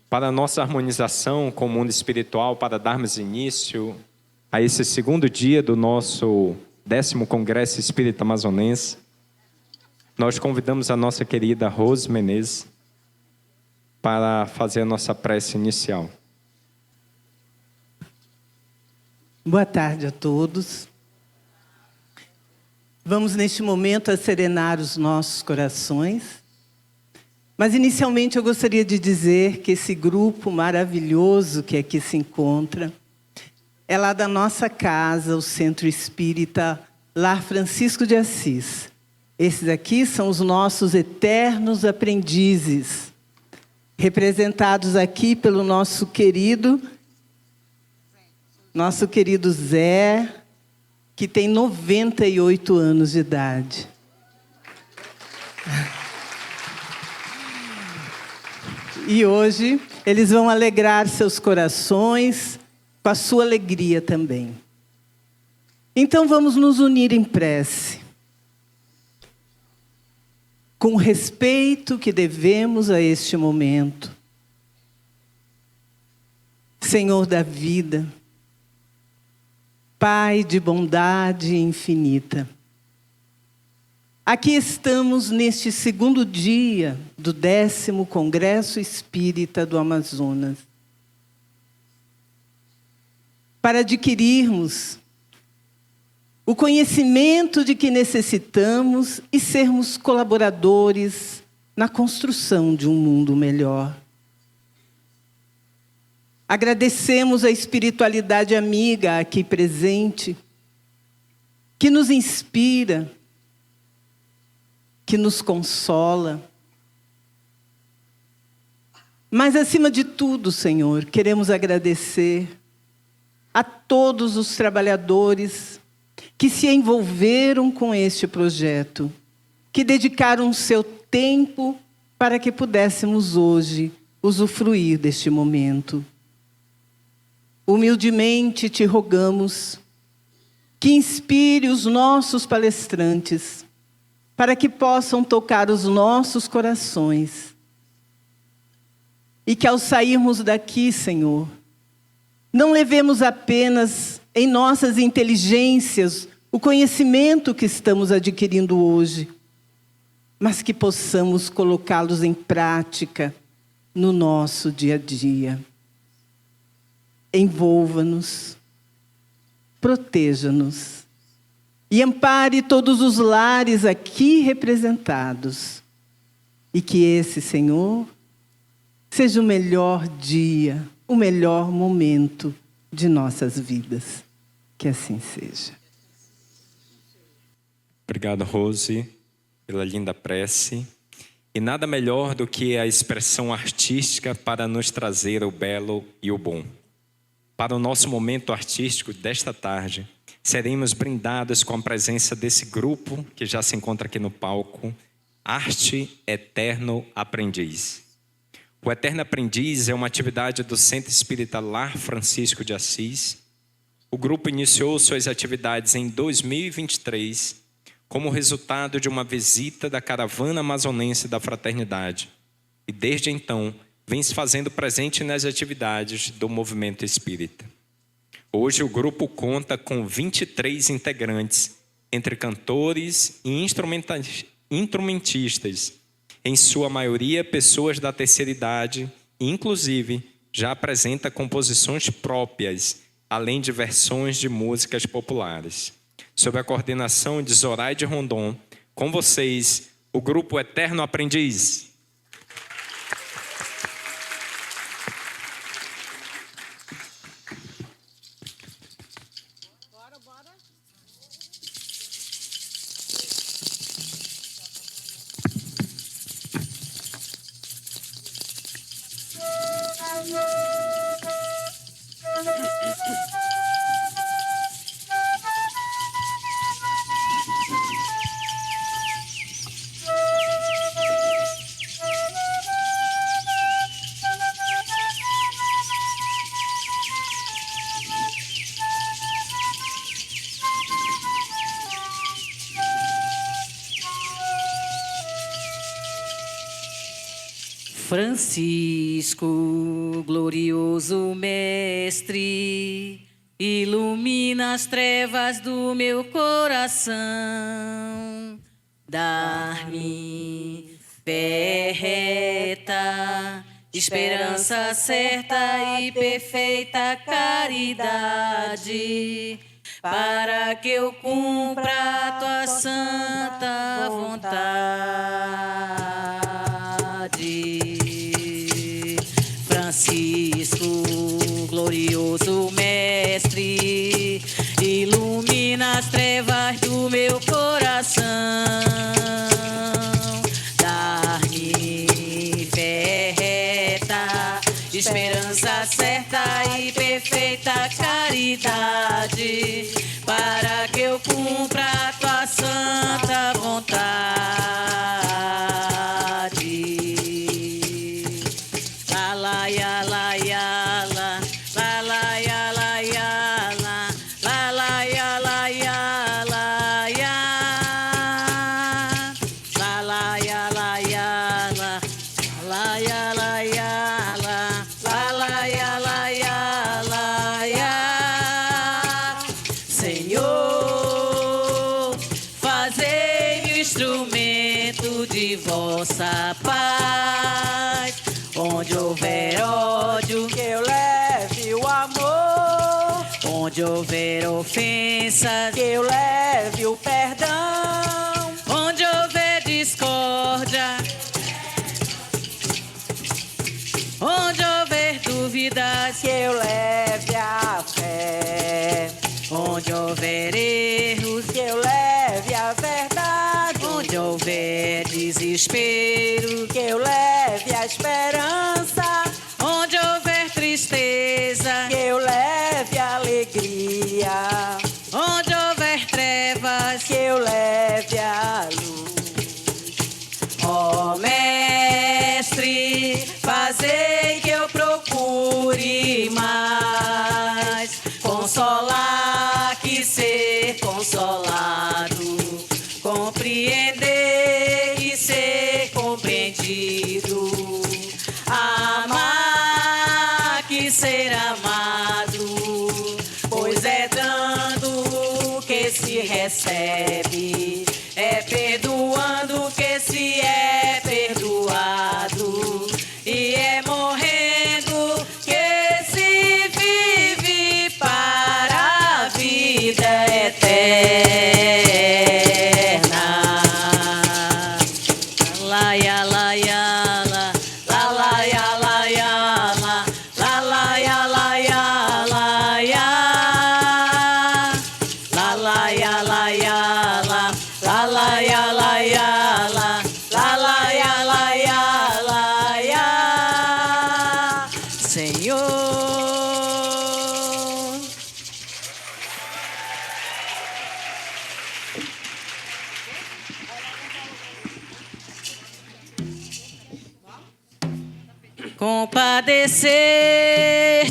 para a nossa harmonização com o mundo espiritual, para darmos início a esse segundo dia do nosso 10º Congresso Espírita Amazonense, nós convidamos a nossa querida Rose Menezes para fazer a nossa prece inicial. Boa tarde a todos. Vamos neste momento a serenar os nossos corações. Mas inicialmente eu gostaria de dizer que esse grupo maravilhoso que aqui se encontra é lá da nossa casa, o Centro Espírita Lar Francisco de Assis. Esses aqui são os nossos eternos aprendizes, representados aqui pelo nosso querido Zé, que tem 98 anos de idade. E hoje eles vão alegrar seus corações com a sua alegria também. Então vamos nos unir em prece, com o respeito que devemos a este momento. Senhor da vida, Pai de bondade infinita, aqui estamos neste segundo dia do 10º Congresso Espírita do Amazonas, para adquirirmos o conhecimento de que necessitamos e sermos colaboradores na construção de um mundo melhor. Agradecemos a espiritualidade amiga aqui presente, que nos inspira, que nos consola. Mas, acima de tudo, Senhor, queremos agradecer a todos os trabalhadores que se envolveram com este projeto, que dedicaram seu tempo para que pudéssemos hoje usufruir deste momento. Humildemente te rogamos que inspire os nossos palestrantes para que possam tocar os nossos corações e que ao sairmos daqui, Senhor, não levemos apenas em nossas inteligências o conhecimento que estamos adquirindo hoje, mas que possamos colocá-los em prática no nosso dia a dia. Envolva-nos, proteja-nos e ampare todos os lares aqui representados. E que esse, Senhor, seja o melhor dia, o melhor momento de nossas vidas. Que assim seja. Obrigado, Rose, pela linda prece. E nada melhor do que a expressão artística para nos trazer o belo e o bom. Para o nosso momento artístico desta tarde, seremos brindados com a presença desse grupo que já se encontra aqui no palco, Arte Eterno Aprendiz. O Eterno Aprendiz é uma atividade do Centro Espírita Lar Francisco de Assis. O grupo iniciou suas atividades em 2023 como resultado de uma visita da Caravana Amazonense da Fraternidade. E desde então, vem se fazendo presente nas atividades do movimento espírita. Hoje o grupo conta com 23 integrantes, entre cantores e instrumentistas, em sua maioria pessoas da terceira idade, e inclusive já apresenta composições próprias, além de versões de músicas populares. Sob a coordenação de Zoraide Rondon, com vocês, o grupo Eterno Aprendiz. Francisco, glorioso mestre, ilumina as trevas do meu coração. Dar-me fé reta, esperança certa e perfeita caridade, para que eu cumpra a tua santa vontade. Francisco, glorioso mestre, ilumina as trevas do meu coração. Dar-me fé reta, esperança certa e perfeita caridade, para que eu cumpra a tua santa vontade. La la ya la ya la, la la ya la ya la, la la ya la ya la ya, la la ya la ya la, la ya la ya la, la la ya la ya la ya. Senhor, fazei-me instrumento de vossa paz. Onde houver ódio, Que eu leve o amor, onde houver ofensas, que eu leve o perdão, onde houver discórdia, onde houver dúvidas, que eu leve a fé, onde houver erros, que eu leve a verdade, onde houver desespero, que eu leve a esperança, onde houver tristeza, que eu leve a alegria, onde houver trevas, que eu leve a luz. ó mestre, fazei que eu procure mais consolar que ser consolado, compreender e ser compreendido, amar que ser amado, pois é dando que se recebe, é perdoando que se é perdoado, e é morrendo que se vive para a vida eterna. La ya la ya la, la la ya la ya la, la la ya la ya la ya, la la ya la ya la, la la ya la ya la, la la ya la ya la ya. Senhor,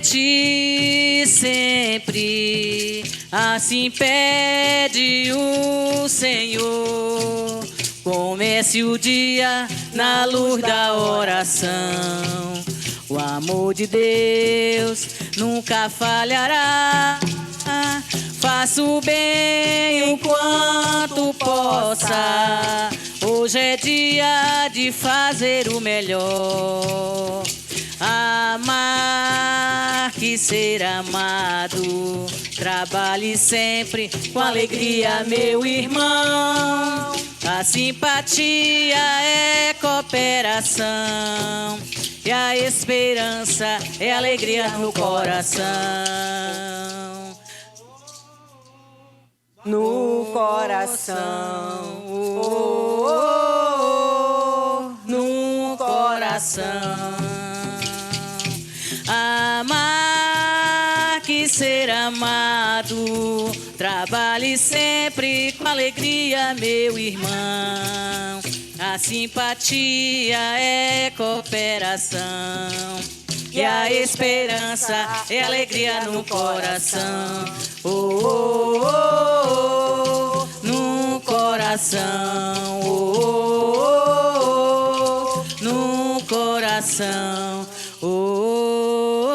compadecer-te sempre, assim pede o Senhor. Comece o dia na luz da oração. O amor de Deus nunca falhará. Faça o bem o quanto possa. Hoje é dia de fazer o melhor. Amar que ser amado. Trabalhe sempre com alegria, meu irmão. A simpatia é cooperação. E a esperança é alegria no coração. No coração, No coração. Amar que ser amado. Trabalhe sempre com alegria, meu irmão. A simpatia é cooperação. E a esperança é alegria no coração. No coração. No coração. coração. Oh, oh,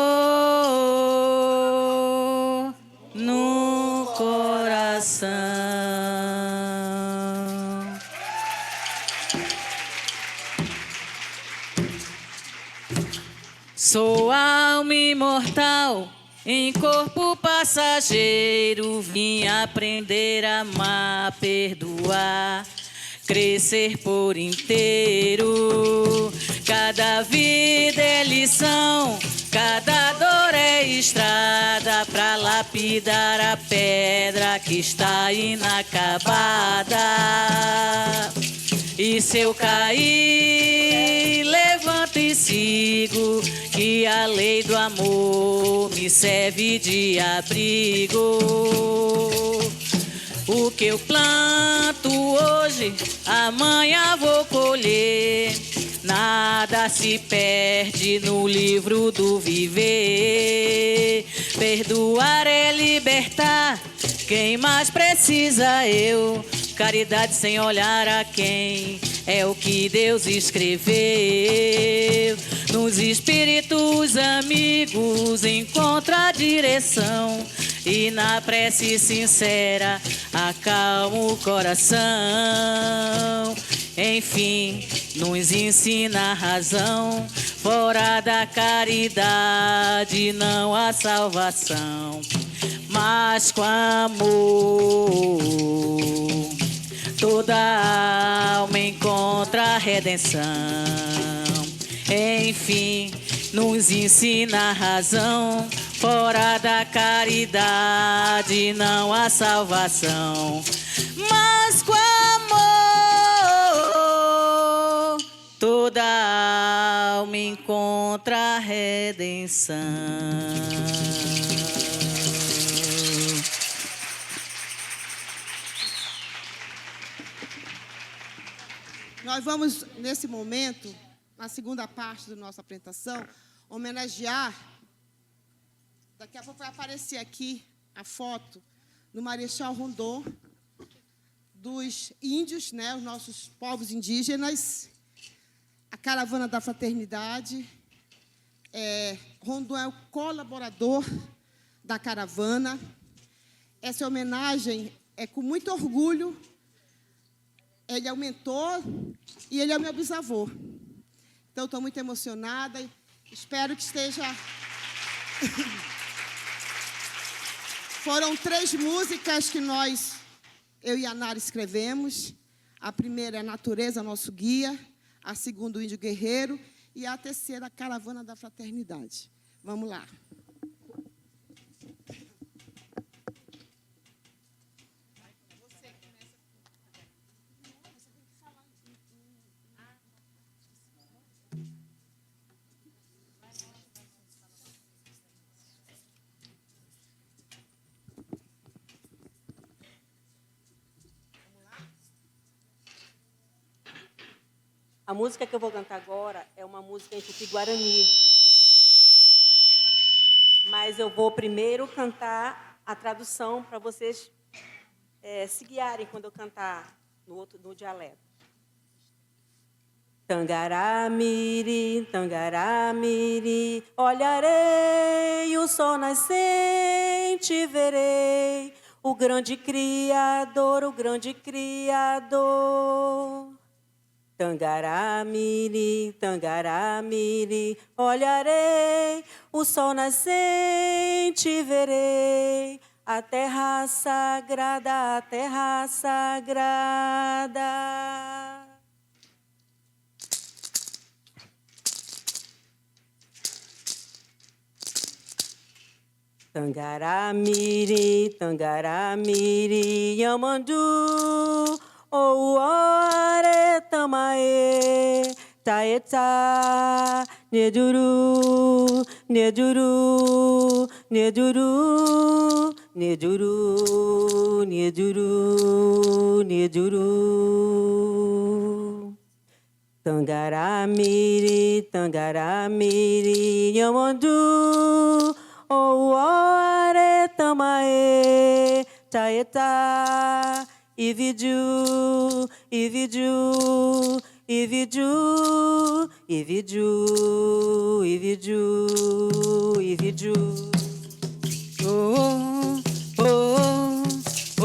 oh, no coração. Sou alma imortal, em corpo passageiro, vim aprender a amar, perdoar, crescer por inteiro. Cada vida é lição, cada dor é estrada pra lapidar a pedra que está inacabada. E se eu cair, levanto e sigo, que a lei do amor me serve de abrigo. O que eu planto hoje, amanhã vou colher. Nada se perde no livro do viver. Perdoar é libertar quem mais precisa, eu. Caridade sem olhar a quem, é o que Deus escreveu. Nos espíritos amigos encontra a direção, e na prece sincera acalma o coração. Enfim, nos ensina a razão, fora da caridade não há salvação. Mas com amor toda alma encontra a redenção. Enfim, nos ensina a razão, fora da caridade não há salvação. Mas com amor toda alma encontra a redenção. Nós vamos, nesse momento, na segunda parte da nossa apresentação, homenagear. Daqui a pouco vai aparecer aqui a foto do Marechal Rondon, dos índios, né, os nossos povos indígenas, a Caravana da Fraternidade. Rondon é o colaborador da caravana. Essa homenagem é com muito orgulho. Ele é o mentor e ele é o meu bisavô. Então, estou muito emocionada. Espero que esteja... Foram 3 músicas que eu e a Nara, escrevemos. A primeira é Natureza, Nosso Guia. A segunda, o Índio Guerreiro. E a terceira, a Caravana da Fraternidade. Vamos lá. A música que eu vou cantar agora é uma música em Tupi-Guarani. Mas eu vou primeiro cantar a tradução para vocês se guiarem quando eu cantar no dialeto. Tangaramiri, tangaramiri, olharei o sol nascente, verei o grande Criador, o grande Criador. Tangaramiri, tangaramiri, olharei o sol nascente, verei a terra sagrada, a terra sagrada. Tangaramiri, tangaramiri, yamandu, o ore tamae, taeta, neduru, neduru, neduru, neduru, neduru, neduru. Tangaramiri, tangaramiri, yamandu, o ore tamae, taeta, ividu, ividu, ividu, Ividiu, Ividiu, Ividiu. Oh, oh, oh,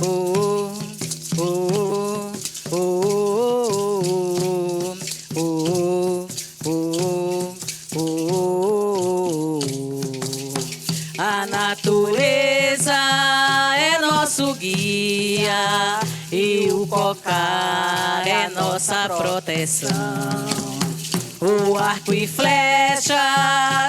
oh, oh, oh, oh, oh, oh. A natureza é nosso guia e o cocar é nossa proteção. O arco e flecha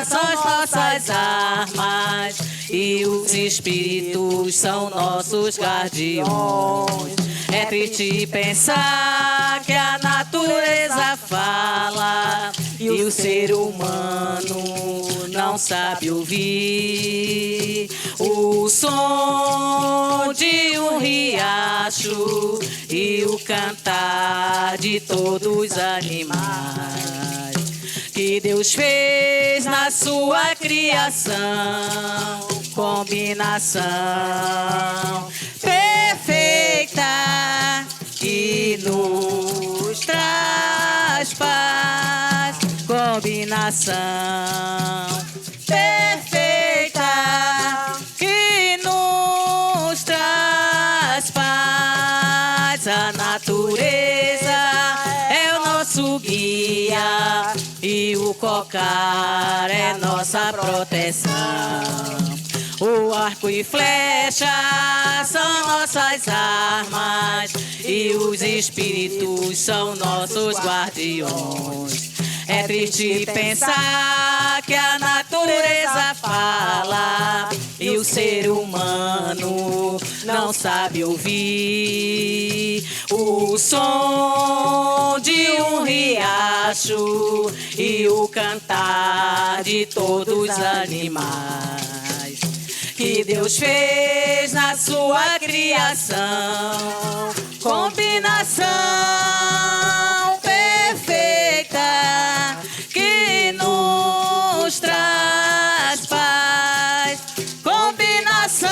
são as nossas armas e os espíritos são nossos guardiões. É triste pensar que a natureza fala e o ser humano não sabe ouvir o som de um riacho e o cantar de todos os animais que Deus fez na sua criação. Combinação perfeita que nos traz paz. Combinação perfeita que nos traz paz. A natureza é o nosso guia e o cocar é nossa proteção. O arco e flecha são nossas armas e os espíritos são nossos guardiões. É triste pensar que a natureza fala e o ser humano não sabe ouvir o som de um riacho e o cantar de todos os animais que Deus fez na sua criação. Combinação perfeita que nos traz paz. Combinação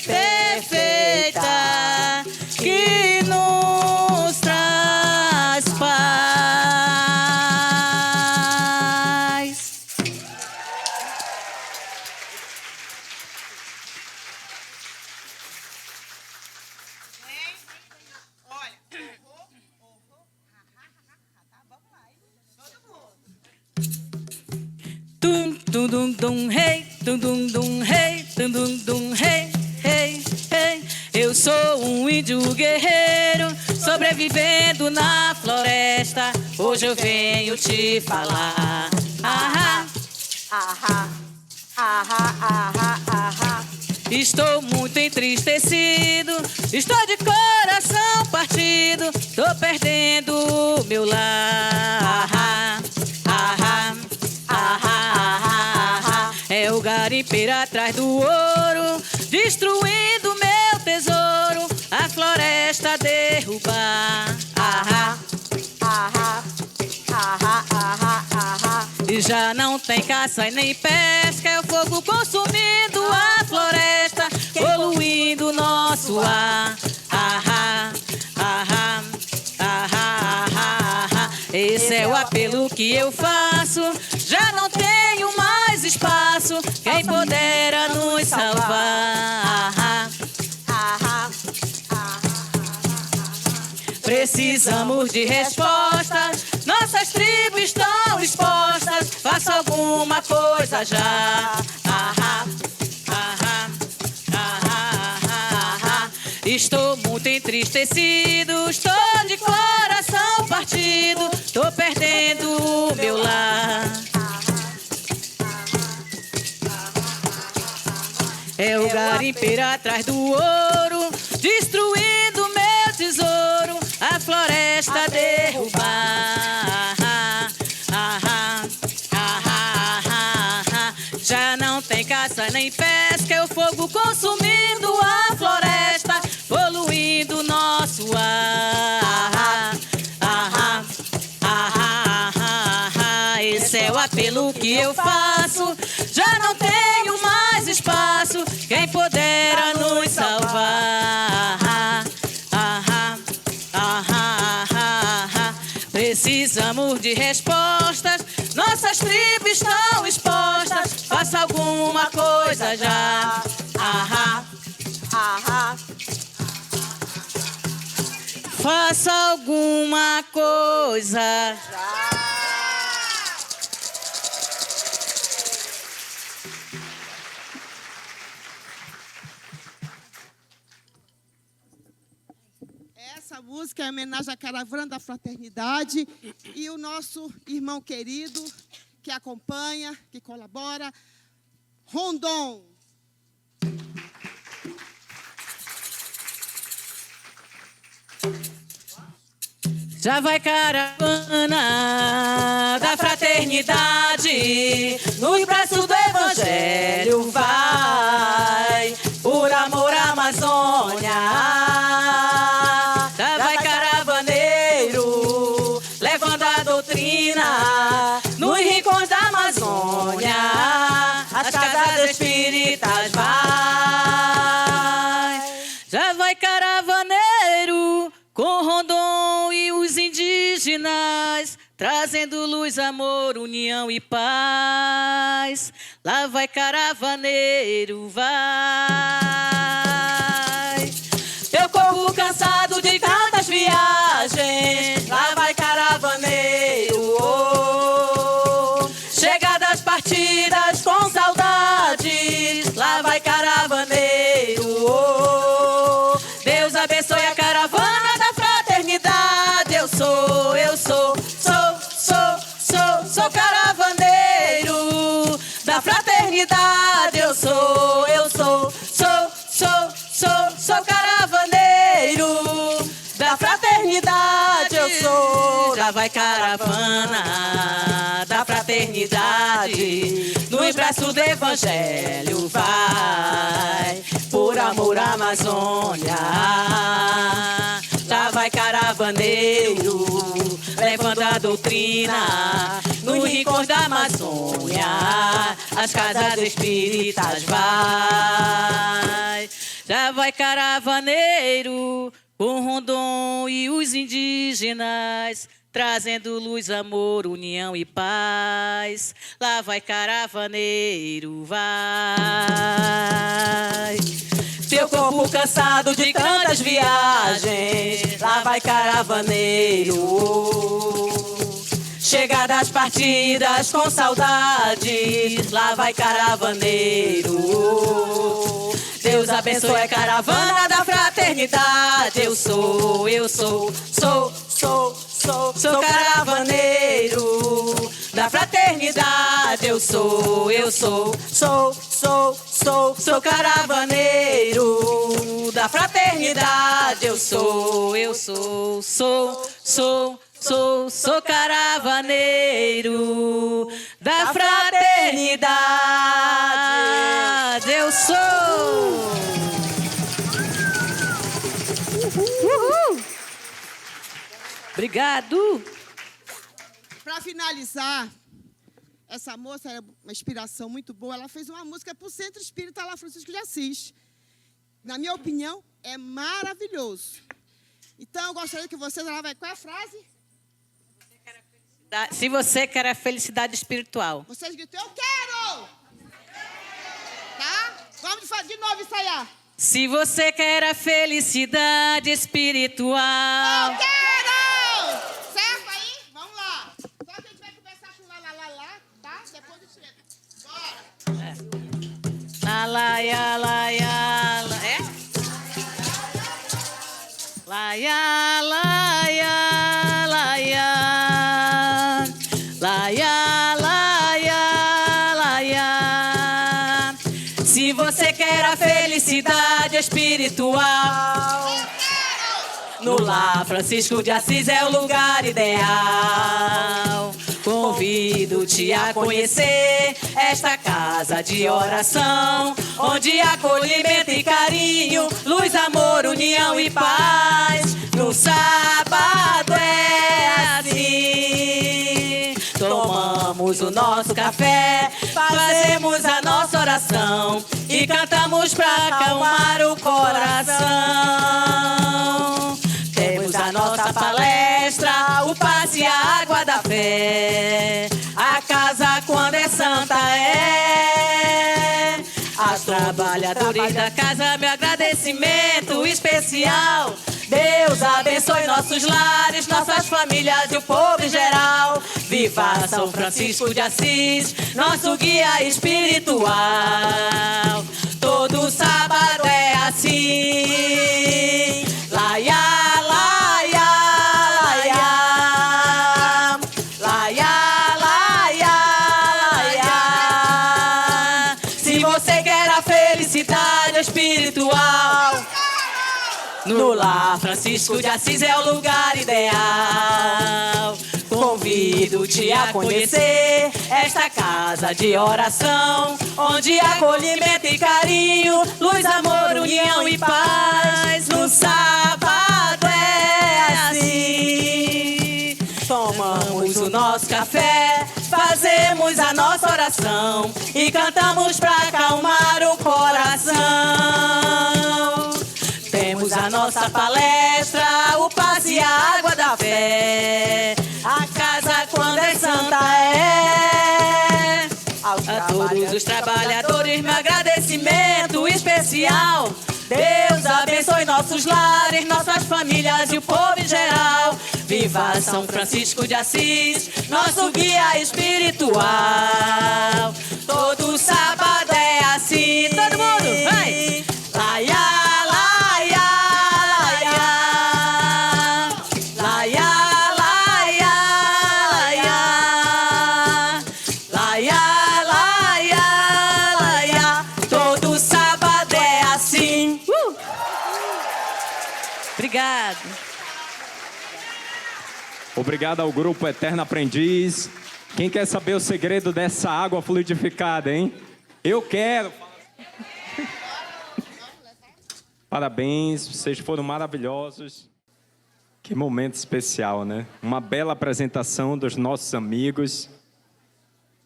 perfeita que nos traz paz. Tum tum dum dum hey, tum dum dum hey, tum dum dum hey, hey, hey. Eu sou um índio guerreiro, sobrevivendo na floresta. Hoje eu venho te falar. Ahá, Ahá, ahá, ahá, ahá. estou muito entristecido, estou de coração partido, tô perdendo o meu lar. Ahá, ahá, ahá, ahá, ahá. É o garimpeiro atrás do ouro, destruindo meu tesouro, a floresta derrubar. Ahá, Ahá, ahá, ahá, ahá. e já não tem caça e nem pesca, é o fogo consumindo a floresta, poluindo nosso ar. Ahá, ahá, ahá, ahá, ahá. Esse é o apelo que eu faço, já não tenho mais espaço, quem pudera nos salvar. Ahá, Ahá, ahá. precisamos de respostas, nossas tribos estão expostas, faça alguma coisa já. Ahá, ahá, ahá, ahá, ahá. Estou muito entristecido, estou de coração partido, tô perdendo o meu lar. É o garimpeiro atrás do ouro, destruindo meu tesouro, a floresta derrubar. Ahá, ahá, ahá, ahá, ahá. Já não tem caça nem pesca, é o fogo consumindo a floresta, poluindo nosso ar. Ahá, ahá, ahá, ahá. Esse é o apelo que eu faço, já não tenho mais espaço, quem pudera nos salvar. Ahá, ahá, ahá, precisamos de respostas. Nossas tribos estão expostas. Faça alguma coisa já. Ahá. Ahá. Faça alguma coisa. Essa música é em homenagem à Caravana da Fraternidade e o nosso irmão querido que acompanha, que colabora, Rondon. Já vai caravana da fraternidade, nos braços do Evangelho vai, por amor à Amazônia. Já vai caravaneiro, levando a doutrina, nos rincões da Amazônia, as casas espíritas vai. Já vai caravaneiro, com Rondon e os indígenas, trazendo luz, amor, união e paz. Lá vai caravaneiro, vai. Teu corpo cansado de tantas viagens, lá vai caravaneiro, oh. Chegadas partidas com saudades, lá vai caravaneiro, oh. Deus abençoe a caravana da fraternidade. Eu sou caravaneiro da fraternidade. Eu sou caravaneiro da fraternidade. Eu sou. Já vai caravana da fraternidade, no braço do Evangelho vai, por amor à Amazônia. Já vai caravaneiro, levando a doutrina, nos rincões da Amazônia, as casas espíritas vai. Já vai caravaneiro, com Rondon e os indígenas, trazendo luz, amor, união e paz. Lá vai caravaneiro, vai. Teu corpo cansado de tantas viagens, lá vai caravaneiro. Chegadas partidas com saudades, lá vai caravaneiro. Deus abençoe a caravana da fraternidade. Eu sou caravaneiro da fraternidade. Eu sou caravaneiro da fraternidade. Eu sou caravaneiro da fraternidade. Eu sou. Uhul. Obrigado. Para finalizar, essa moça é uma inspiração muito boa. Ela fez uma música para o Centro Espírita lá Francisco de Assis. Na minha opinião, é maravilhoso. Então, eu gostaria que vocês... Ela vai... Qual é a frase? Se você quer a felicidade espiritual. Vocês gritam, eu quero! Tá? Vamos de novo ensaiar. Se você quer a felicidade espiritual. Eu quero! Certo aí? Vamos lá. Só que a gente vai começar com lá, tá? Depois a gente entra. Bora. Lá, ya, lá, ya, lá. É? Lá, ya, lá, ya, lá, ya. Lá, ya, lá, ya, lá, ya. Se você quer a felicidade espiritual, no Lar Francisco de Assis é o lugar ideal. Convido-te a conhecer esta casa de oração, onde acolhimento e carinho, luz, amor, união e paz. No sábado é assim. Tomamos o nosso café, fazemos a nossa oração e cantamos pra acalmar o coração. Temos a nossa palestra, o passe e a água da fé. A casa quando é santa é. Aos trabalhadores da casa, meu agradecimento especial. Deus abençoe nossos lares, nossas famílias e o povo em geral. Viva São Francisco de Assis, nosso guia espiritual. Todo sábado é assim. Laia, laia, laia. Laia, laia, laia. Se você quer a felicidade espiritual, no Lar Francisco de Assis é o lugar ideal. Convido-te a conhecer esta casa de oração, onde acolhimento e carinho, luz, amor, união e paz. No sábado é assim. Tomamos o nosso café, fazemos a nossa oração e cantamos pra acalmar o coração. Temos a nossa palestra, o passe e a água da fé. A casa quando é santa é. A todos os trabalhadores, meu agradecimento especial. Deus abençoe nossos lares, nossas famílias e o povo em geral. Viva São Francisco de Assis, nosso guia espiritual. Todo sábado é assim. Todo mundo, vai! Laia! Obrigado. Obrigado ao Grupo Eterno Aprendiz. Quem quer saber o segredo dessa água fluidificada, hein? Eu quero. Parabéns, vocês foram maravilhosos. Que momento especial, né? Uma bela apresentação dos nossos amigos.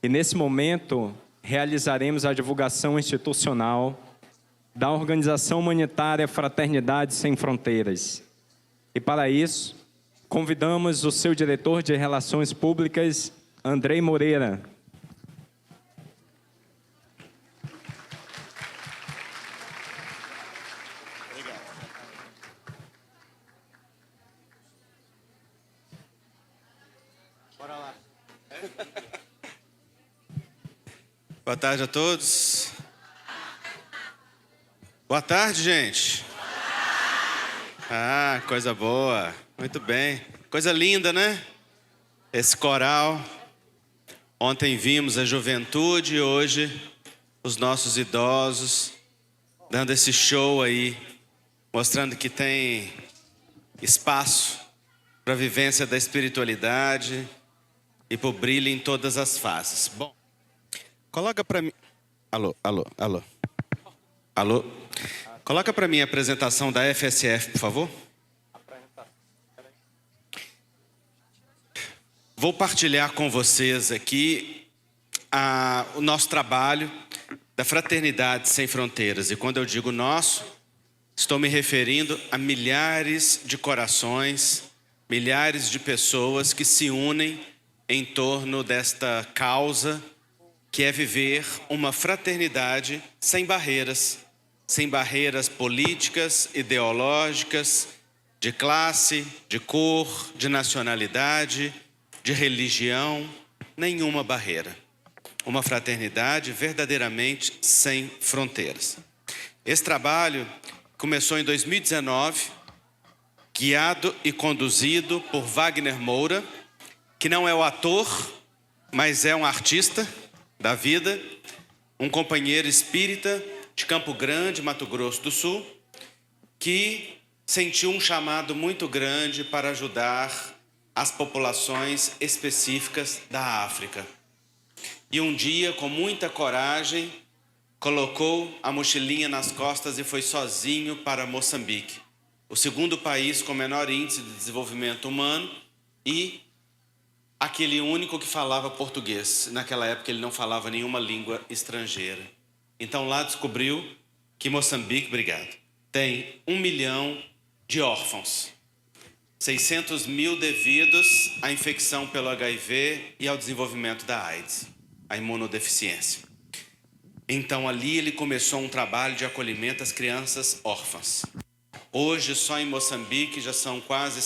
E nesse momento, realizaremos a divulgação institucional da organização humanitária Fraternidade Sem Fronteiras. E para isso, convidamos o seu diretor de Relações Públicas, Andrei Moreira. Obrigado. Bora lá. Boa tarde a todos. Boa tarde, gente. Ah, coisa boa. Muito bem. Coisa linda, né? Esse coral. Ontem vimos a juventude e hoje os nossos idosos dando esse show aí, mostrando que tem espaço para a vivência da espiritualidade e para o brilho em todas as fases. Bom, coloca para mim... Alô. Coloca para mim a apresentação da FSF, por favor. Vou partilhar com vocês aqui o nosso trabalho da Fraternidade Sem Fronteiras. E quando eu digo nosso, estou me referindo a milhares de corações, milhares de pessoas que se unem em torno desta causa, que é viver uma fraternidade sem barreiras políticas, ideológicas, de classe, de cor, de nacionalidade, de religião, nenhuma barreira. Uma fraternidade verdadeiramente sem fronteiras. Esse trabalho começou em 2019, guiado e conduzido por Wagner Moura, que não é o ator, mas é um artista da vida, um companheiro espírita de Campo Grande, Mato Grosso do Sul, que sentiu um chamado muito grande para ajudar as populações específicas da África. E um dia, com muita coragem, colocou a mochilinha nas costas e foi sozinho para Moçambique, o segundo país com menor índice de desenvolvimento humano e aquele único que falava português. Naquela época ele não falava nenhuma língua estrangeira. Então lá descobriu que Moçambique, tem 1 milhão de órfãos. 600 mil devidos à infecção pelo HIV e ao desenvolvimento da AIDS, a imunodeficiência. Então ali ele começou um trabalho de acolhimento às crianças órfãs. Hoje, só em Moçambique, já são quase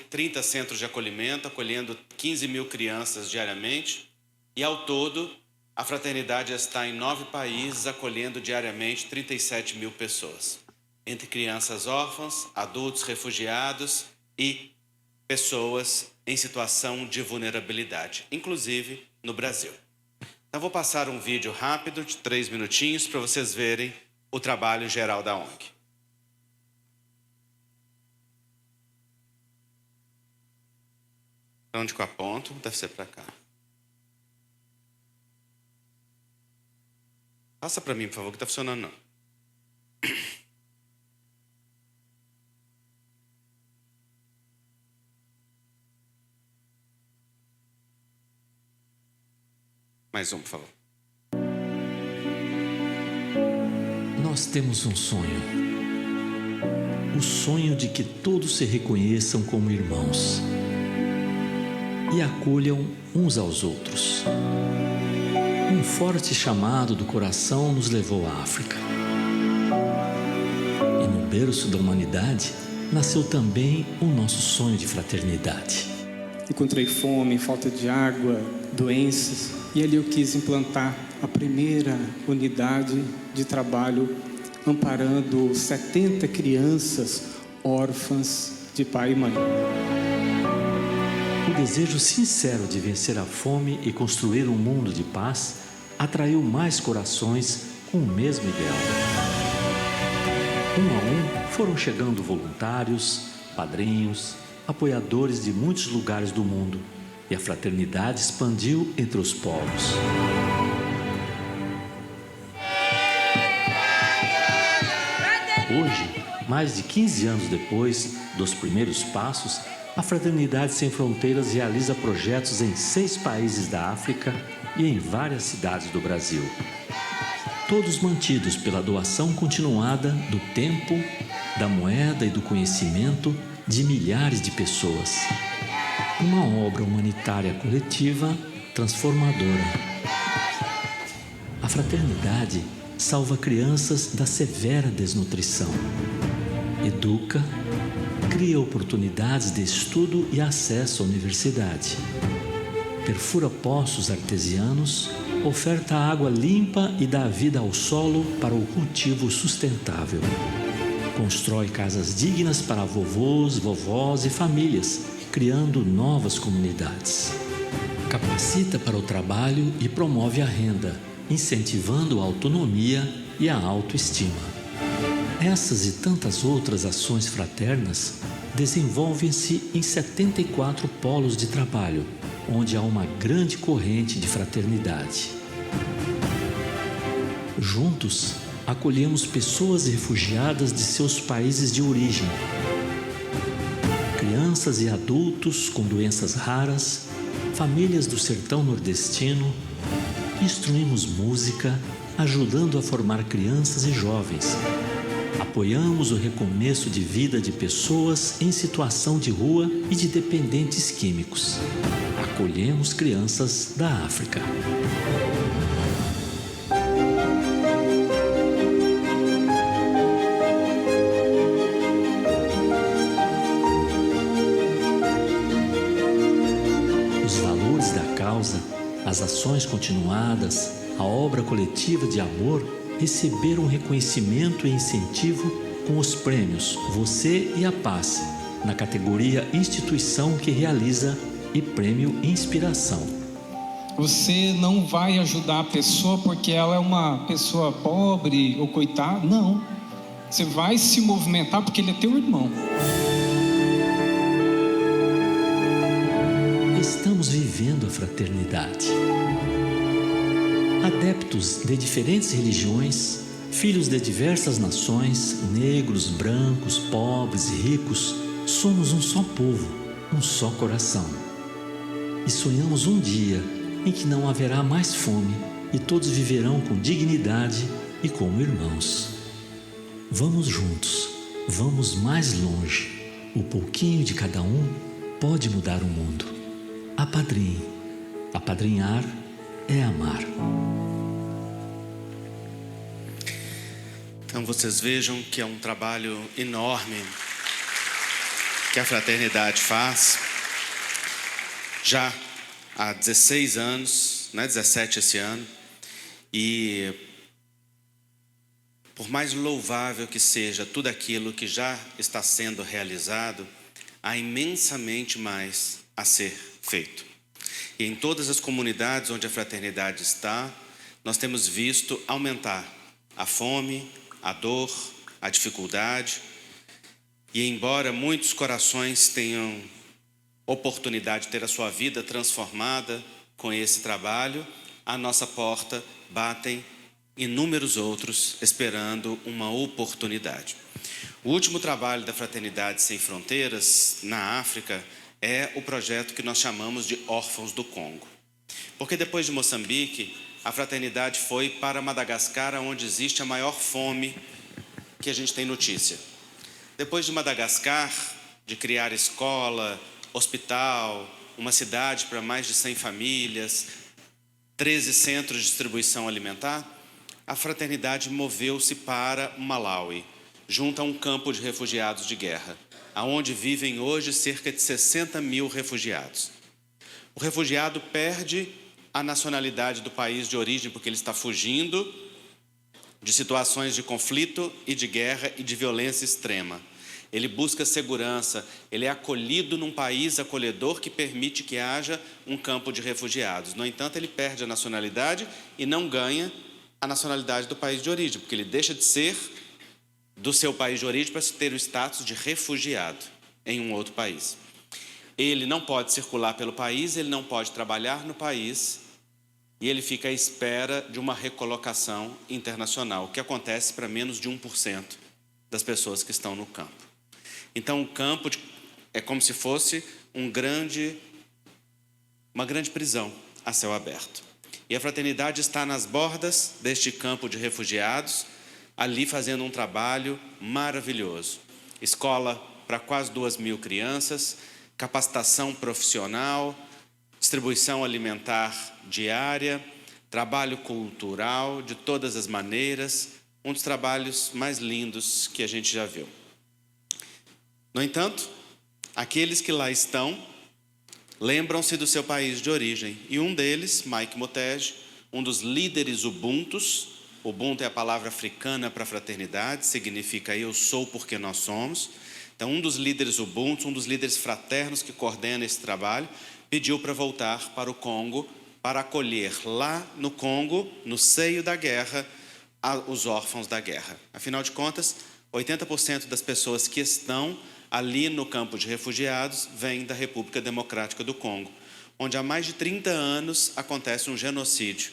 30 centros de acolhimento, acolhendo 15 mil crianças diariamente. E ao todo, a fraternidade está em 9 países, acolhendo diariamente 37 mil pessoas, entre crianças órfãs, adultos refugiados e pessoas em situação de vulnerabilidade, inclusive no Brasil. Então, vou passar um vídeo rápido de 3 minutinhos para vocês verem o trabalho geral da ONG. Onde que eu aponto? Deve ser para cá. Passa para mim, por favor, que está funcionando não. Mais um, por favor. Nós temos um sonho. O sonho de que todos se reconheçam como irmãos e acolham uns aos outros. Um forte chamado do coração nos levou à África. E no berço da humanidade nasceu também o nosso sonho de fraternidade. Encontrei fome, falta de água, doenças, e ali eu quis implantar a primeira unidade de trabalho amparando 70 crianças órfãs de pai e mãe. O desejo sincero de vencer a fome e construir um mundo de paz atraiu mais corações com o mesmo ideal. Um a um foram chegando voluntários, padrinhos, apoiadores de muitos lugares do mundo, e a fraternidade expandiu entre os povos. Hoje, mais de 15 anos depois dos primeiros passos, a Fraternidade Sem Fronteiras realiza projetos em 6 países da África e em várias cidades do Brasil. Todos mantidos pela doação continuada do tempo, da moeda e do conhecimento de milhares de pessoas. Uma obra humanitária coletiva transformadora. A fraternidade salva crianças da severa desnutrição, educa, cria oportunidades de estudo e acesso à universidade, perfura poços artesianos, oferta água limpa e dá vida ao solo para o cultivo sustentável. Constrói casas dignas para vovôs, vovós e famílias, criando novas comunidades. Capacita para o trabalho e promove a renda, incentivando a autonomia e a autoestima. Essas e tantas outras ações fraternas desenvolvem-se em 74 polos de trabalho, onde há uma grande corrente de fraternidade. Juntos, acolhemos pessoas refugiadas de seus países de origem, crianças e adultos com doenças raras, famílias do sertão nordestino. Instruímos música, ajudando a formar crianças e jovens. Apoiamos o recomeço de vida de pessoas em situação de rua e de dependentes químicos. Acolhemos crianças da África. Os valores da causa, as ações continuadas, a obra coletiva de amor receberam reconhecimento e incentivo com os prêmios Você e a Paz, na categoria Instituição que realiza e Prêmio Inspiração. Você não vai ajudar a pessoa porque ela é uma pessoa pobre ou coitada, não. Você vai se movimentar porque ele é teu irmão. Estamos vivendo a fraternidade. Adeptos de diferentes religiões, filhos de diversas nações, negros, brancos, pobres e ricos, somos um só povo, um só coração. E sonhamos um dia em que não haverá mais fome e todos viverão com dignidade e como irmãos. Vamos juntos, vamos mais longe, O pouquinho de cada um pode mudar o mundo. Apadrinhe. Apadrinhar é amar. Então vocês vejam que é um trabalho enorme que a Fraternidade faz já há 16 anos, 17 esse ano, e por mais louvável que seja tudo aquilo que já está sendo realizado, há imensamente mais a ser feito. E em todas as comunidades onde a Fraternidade está, nós temos visto aumentar a fome, a dor, a dificuldade. E embora muitos corações tenham oportunidade de ter a sua vida transformada com esse trabalho, à nossa porta batem inúmeros outros esperando uma oportunidade. O último trabalho da Fraternidade Sem Fronteiras na África é o projeto que nós chamamos de Órfãos do Congo. Porque depois de Moçambique, a Fraternidade foi para Madagascar, onde existe a maior fome que a gente tem notícia. Depois de Madagascar, de criar escola, hospital, uma cidade para mais de 100 famílias, 13 centros de distribuição alimentar, a Fraternidade moveu-se para Malawi, junto a um campo de refugiados de guerra, aonde vivem hoje cerca de 60 mil refugiados. O refugiado perde a nacionalidade do país de origem porque ele está fugindo de situações de conflito e de guerra e de violência extrema. Ele busca segurança, ele é acolhido num país acolhedor que permite que haja um campo de refugiados. No entanto, ele perde a nacionalidade e não ganha a nacionalidade do país de origem, porque ele deixa de ser do seu país de origem para ter o status de refugiado em um outro país. Ele não pode circular pelo país, ele não pode trabalhar no país e ele fica à espera de uma recolocação internacional, que acontece para menos de 1% das pessoas que estão no campo. Então, o campo é como se fosse uma grande prisão a céu aberto. E a Fraternidade está nas bordas deste campo de refugiados, ali fazendo um trabalho maravilhoso. Escola para quase 2.000 crianças, capacitação profissional, distribuição alimentar diária, trabalho cultural de todas as maneiras, um dos trabalhos mais lindos que a gente já viu. No entanto, aqueles que lá estão lembram-se do seu país de origem. E um deles, Mike Motege, um dos líderes ubuntus. Ubuntu é a palavra africana para fraternidade, significa eu sou porque nós somos. Então, um dos líderes ubuntu, um dos líderes fraternos que coordena esse trabalho, pediu para voltar para o Congo, para acolher lá no Congo, no seio da guerra, os órfãos da guerra. Afinal de contas, 80% das pessoas que estão ali no campo de refugiados vêm da República Democrática do Congo, onde há mais de 30 anos acontece um genocídio,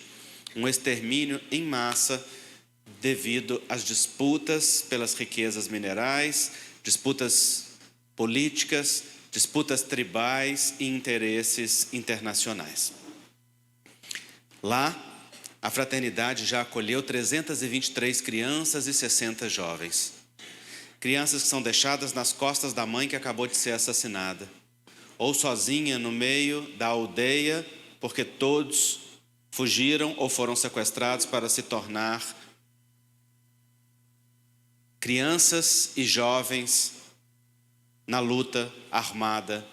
um extermínio em massa devido às disputas pelas riquezas minerais, disputas políticas, disputas tribais e interesses internacionais. Lá, a Fraternidade já acolheu 323 crianças e 60 jovens. Crianças que são deixadas nas costas da mãe que acabou de ser assassinada, ou sozinha no meio da aldeia, porque todos fugiram ou foram sequestrados para se tornar crianças e jovens na luta armada,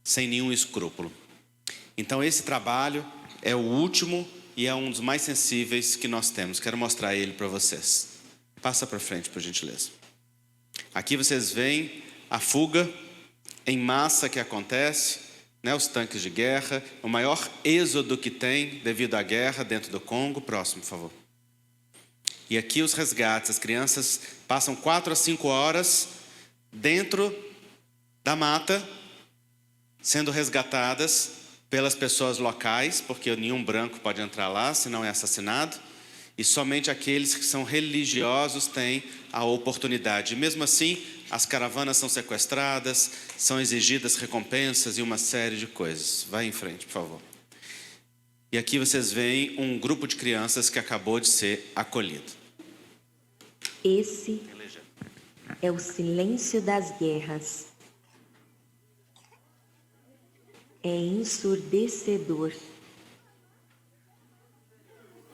sem nenhum escrúpulo. Então esse trabalho é o último e é um dos mais sensíveis que nós temos. Quero mostrar ele para vocês. Passa para frente, por gentileza. Aqui vocês veem a fuga em massa que acontece, os tanques de guerra, o maior êxodo que tem devido à guerra dentro do Congo. Próximo, por favor. E aqui os resgates, as crianças passam 4 a 5 horas dentro da mata, sendo resgatadas pelas pessoas locais, porque nenhum branco pode entrar lá, senão é assassinado, e somente aqueles que são religiosos têm a oportunidade. E mesmo assim, as caravanas são sequestradas, são exigidas recompensas e uma série de coisas. Vai em frente, por favor. E aqui vocês veem um grupo de crianças que acabou de ser acolhido. Esse é o silêncio das guerras. é ensurdecedor.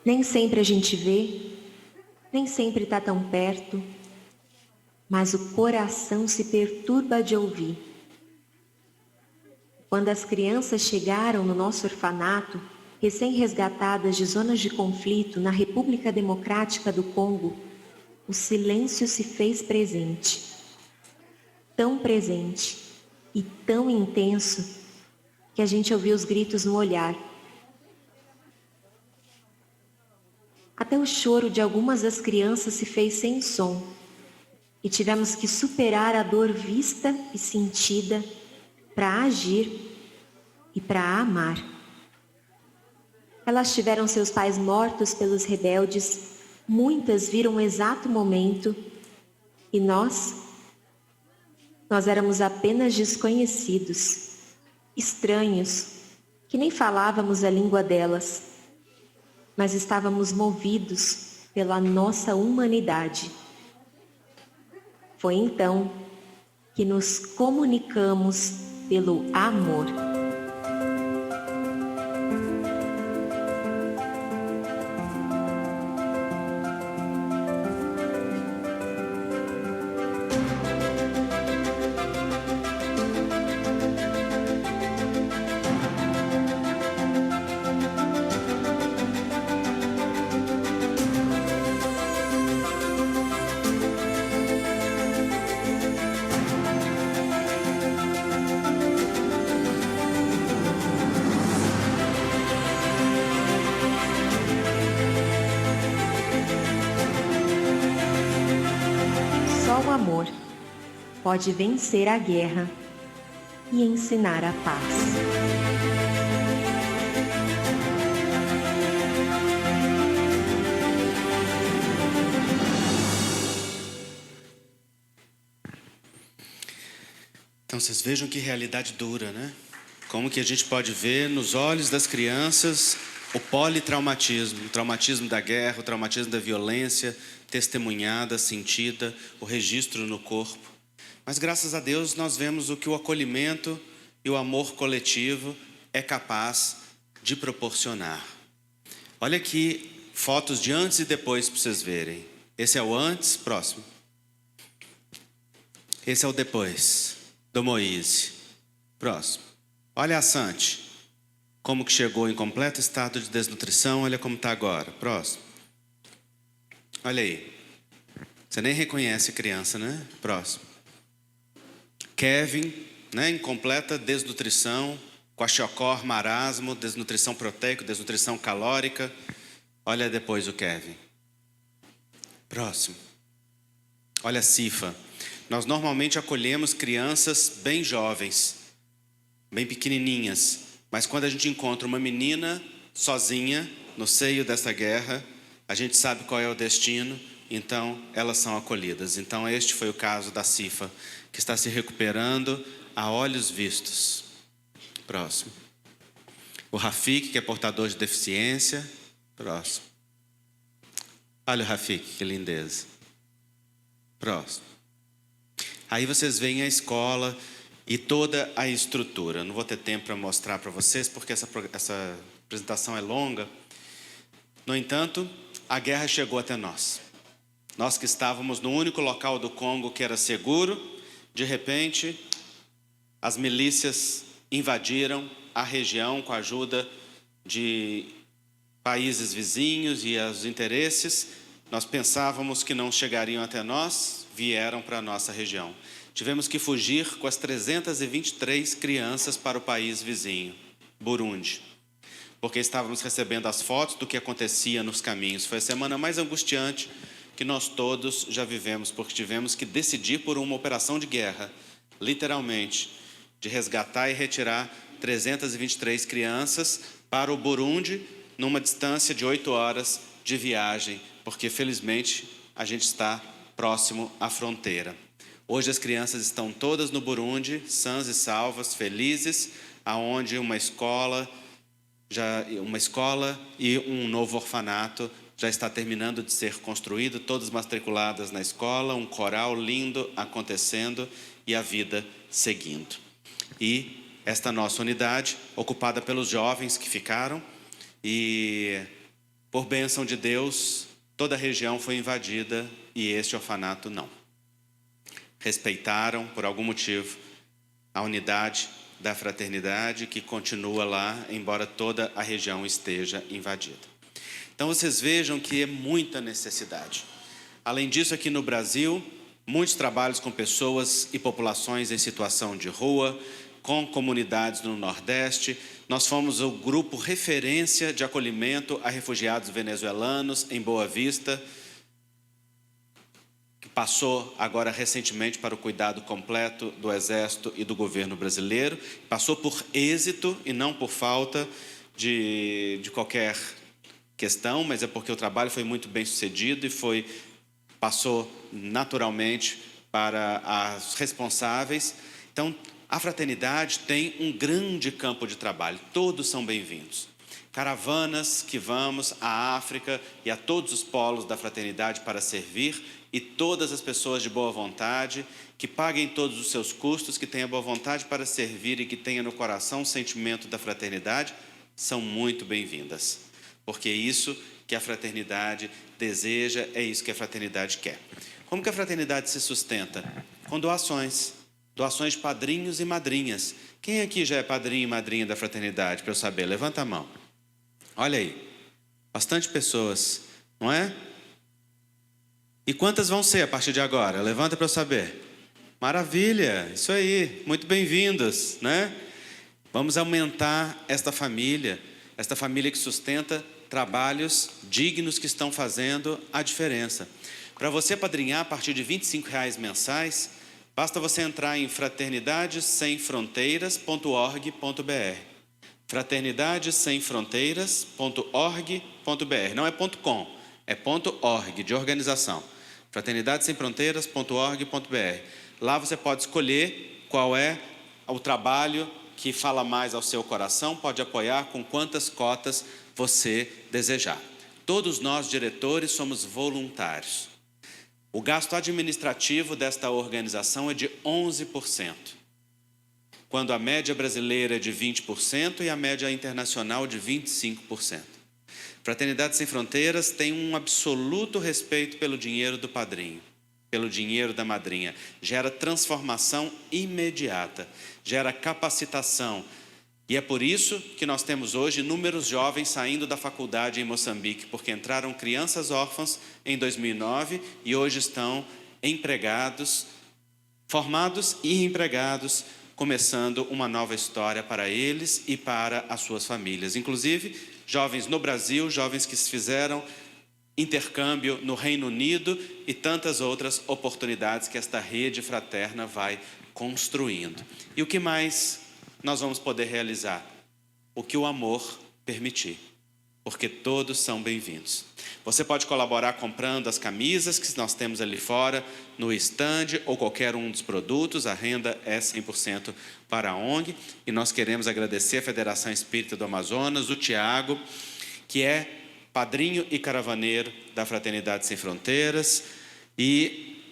Nem sempre a gente vê, nem sempre está tão perto, mas o coração se perturba de ouvir. Quando as crianças chegaram no nosso orfanato, recém-resgatadas de zonas de conflito na República Democrática do Congo, o silêncio se fez presente. Tão presente e tão intenso que a gente ouviu os gritos no olhar. Até o choro de algumas das crianças se fez sem som e tivemos que superar a dor vista e sentida para agir e para amar. Elas tiveram seus pais mortos pelos rebeldes, muitas viram o exato momento e nós éramos apenas desconhecidos, estranhos, que nem falávamos a língua delas, mas estávamos movidos pela nossa humanidade. Foi então que nos comunicamos pelo amor. Só o amor pode vencer a guerra e ensinar a paz. Então vocês vejam que realidade dura, né? Como que a gente pode ver nos olhos das crianças o politraumatismo, o traumatismo da guerra, o traumatismo da violência testemunhada, sentida, o registro no corpo. Mas graças a Deus nós vemos o que o acolhimento e o amor coletivo é capaz de proporcionar. Olha aqui fotos de antes e depois para vocês verem. Esse é o antes, próximo. Esse é o depois do Moise. Próximo. Olha a Santi, como que chegou em completo estado de desnutrição, olha como está agora. Próximo. Olha aí. Você nem reconhece a criança, né? Próximo. Kevin, né, em completa desnutrição, kwashiorkor, marasmo, desnutrição proteica, desnutrição calórica. Olha depois o Kevin. Próximo. Olha a Cifa. Nós normalmente acolhemos crianças bem jovens, bem pequenininhas, mas quando a gente encontra uma menina sozinha no seio dessa guerra, a gente sabe qual é o destino, então elas são acolhidas. Então este foi o caso da Cifa, que está se recuperando a olhos vistos. Próximo. O Rafik, que é portador de deficiência. Próximo. Olha o Rafik, que lindeza. Próximo. Aí vocês veem a escola e toda a estrutura. Não vou ter tempo para mostrar para vocês, porque essa apresentação é longa. No entanto, a guerra chegou até nós. Nós que estávamos no único local do Congo que era seguro, de repente, as milícias invadiram a região com a ajuda de países vizinhos e os interesses. Nós pensávamos que não chegariam até nós, vieram para a nossa região. Tivemos que fugir com as 323 crianças para o país vizinho, Burundi, porque estávamos recebendo as fotos do que acontecia nos caminhos. Foi a semana mais angustiante que nós todos já vivemos, porque tivemos que decidir por uma operação de guerra, literalmente, de resgatar e retirar 323 crianças para o Burundi, numa distância de 8 horas de viagem, porque felizmente a gente está próximo à fronteira. Hoje as crianças estão todas no Burundi, sãs e salvas, felizes, aonde uma escola e um novo orfanato já está terminando de ser construído, todas matriculadas na escola, um coral lindo acontecendo e a vida seguindo. E esta nossa unidade, ocupada pelos jovens que ficaram, e por bênção de Deus, toda a região foi invadida e este orfanato não. Respeitaram, por algum motivo, a unidade da fraternidade que continua lá, embora toda a região esteja invadida. Então vocês vejam que é muita necessidade. Além disso, aqui no Brasil, muitos trabalhos com pessoas e populações em situação de rua, com comunidades no Nordeste. Nós fomos o grupo referência de acolhimento a refugiados venezuelanos em Boa Vista, que passou agora recentemente para o cuidado completo do Exército e do governo brasileiro. Passou por êxito e não por falta de qualquer questão, mas é porque o trabalho foi muito bem sucedido e passou naturalmente para as responsáveis. Então, a fraternidade tem um grande campo de trabalho, todos são bem-vindos. Caravanas que vamos à África e a todos os polos da fraternidade para servir, e todas as pessoas de boa vontade, que paguem todos os seus custos, que tenham boa vontade para servir e que tenham no coração o sentimento da fraternidade, são muito bem-vindas. Porque é isso que a fraternidade deseja, é isso que a fraternidade quer. Como que a fraternidade se sustenta? Com doações. Doações de padrinhos e madrinhas. Quem aqui já é padrinho e madrinha da fraternidade, para eu saber? Levanta a mão. Olha aí. Bastante pessoas, não é? E quantas vão ser a partir de agora? Levanta para eu saber. Maravilha, isso aí. Muito bem-vindos, né? Vamos aumentar esta família que sustenta trabalhos dignos que estão fazendo a diferença. Para você apadrinhar a partir de R$ 25,00 mensais, basta você entrar em fraternidadesemfronteiras.org.br. fraternidadesemfronteiras.org.br. Não é .com, é .org, de organização. fraternidadesemfronteiras.org.br. Lá você pode escolher qual é o trabalho que fala mais ao seu coração, pode apoiar com quantas cotas você desejar. Todos nós, diretores, somos voluntários. O gasto administrativo desta organização é de 11%, quando a média brasileira é de 20% e a média internacional de 25%. Fraternidade Sem Fronteiras tem um absoluto respeito pelo dinheiro do padrinho, pelo dinheiro da madrinha. Gera transformação imediata, gera capacitação. E é por isso que nós temos hoje inúmeros jovens saindo da faculdade em Moçambique, porque entraram crianças órfãs em 2009 e hoje estão empregados, formados e empregados, começando uma nova história para eles e para as suas famílias. Inclusive, jovens no Brasil, jovens que fizeram intercâmbio no Reino Unido e tantas outras oportunidades que esta rede fraterna vai construindo. E o que mais nós vamos poder realizar? O que o amor permitir, porque todos são bem-vindos. Você pode colaborar comprando as camisas que nós temos ali fora, no estande, ou qualquer um dos produtos. A renda é 100% para a ONG. E nós queremos agradecer a Federação Espírita do Amazonas, o Tiago, que é padrinho e caravaneiro da Fraternidade Sem Fronteiras e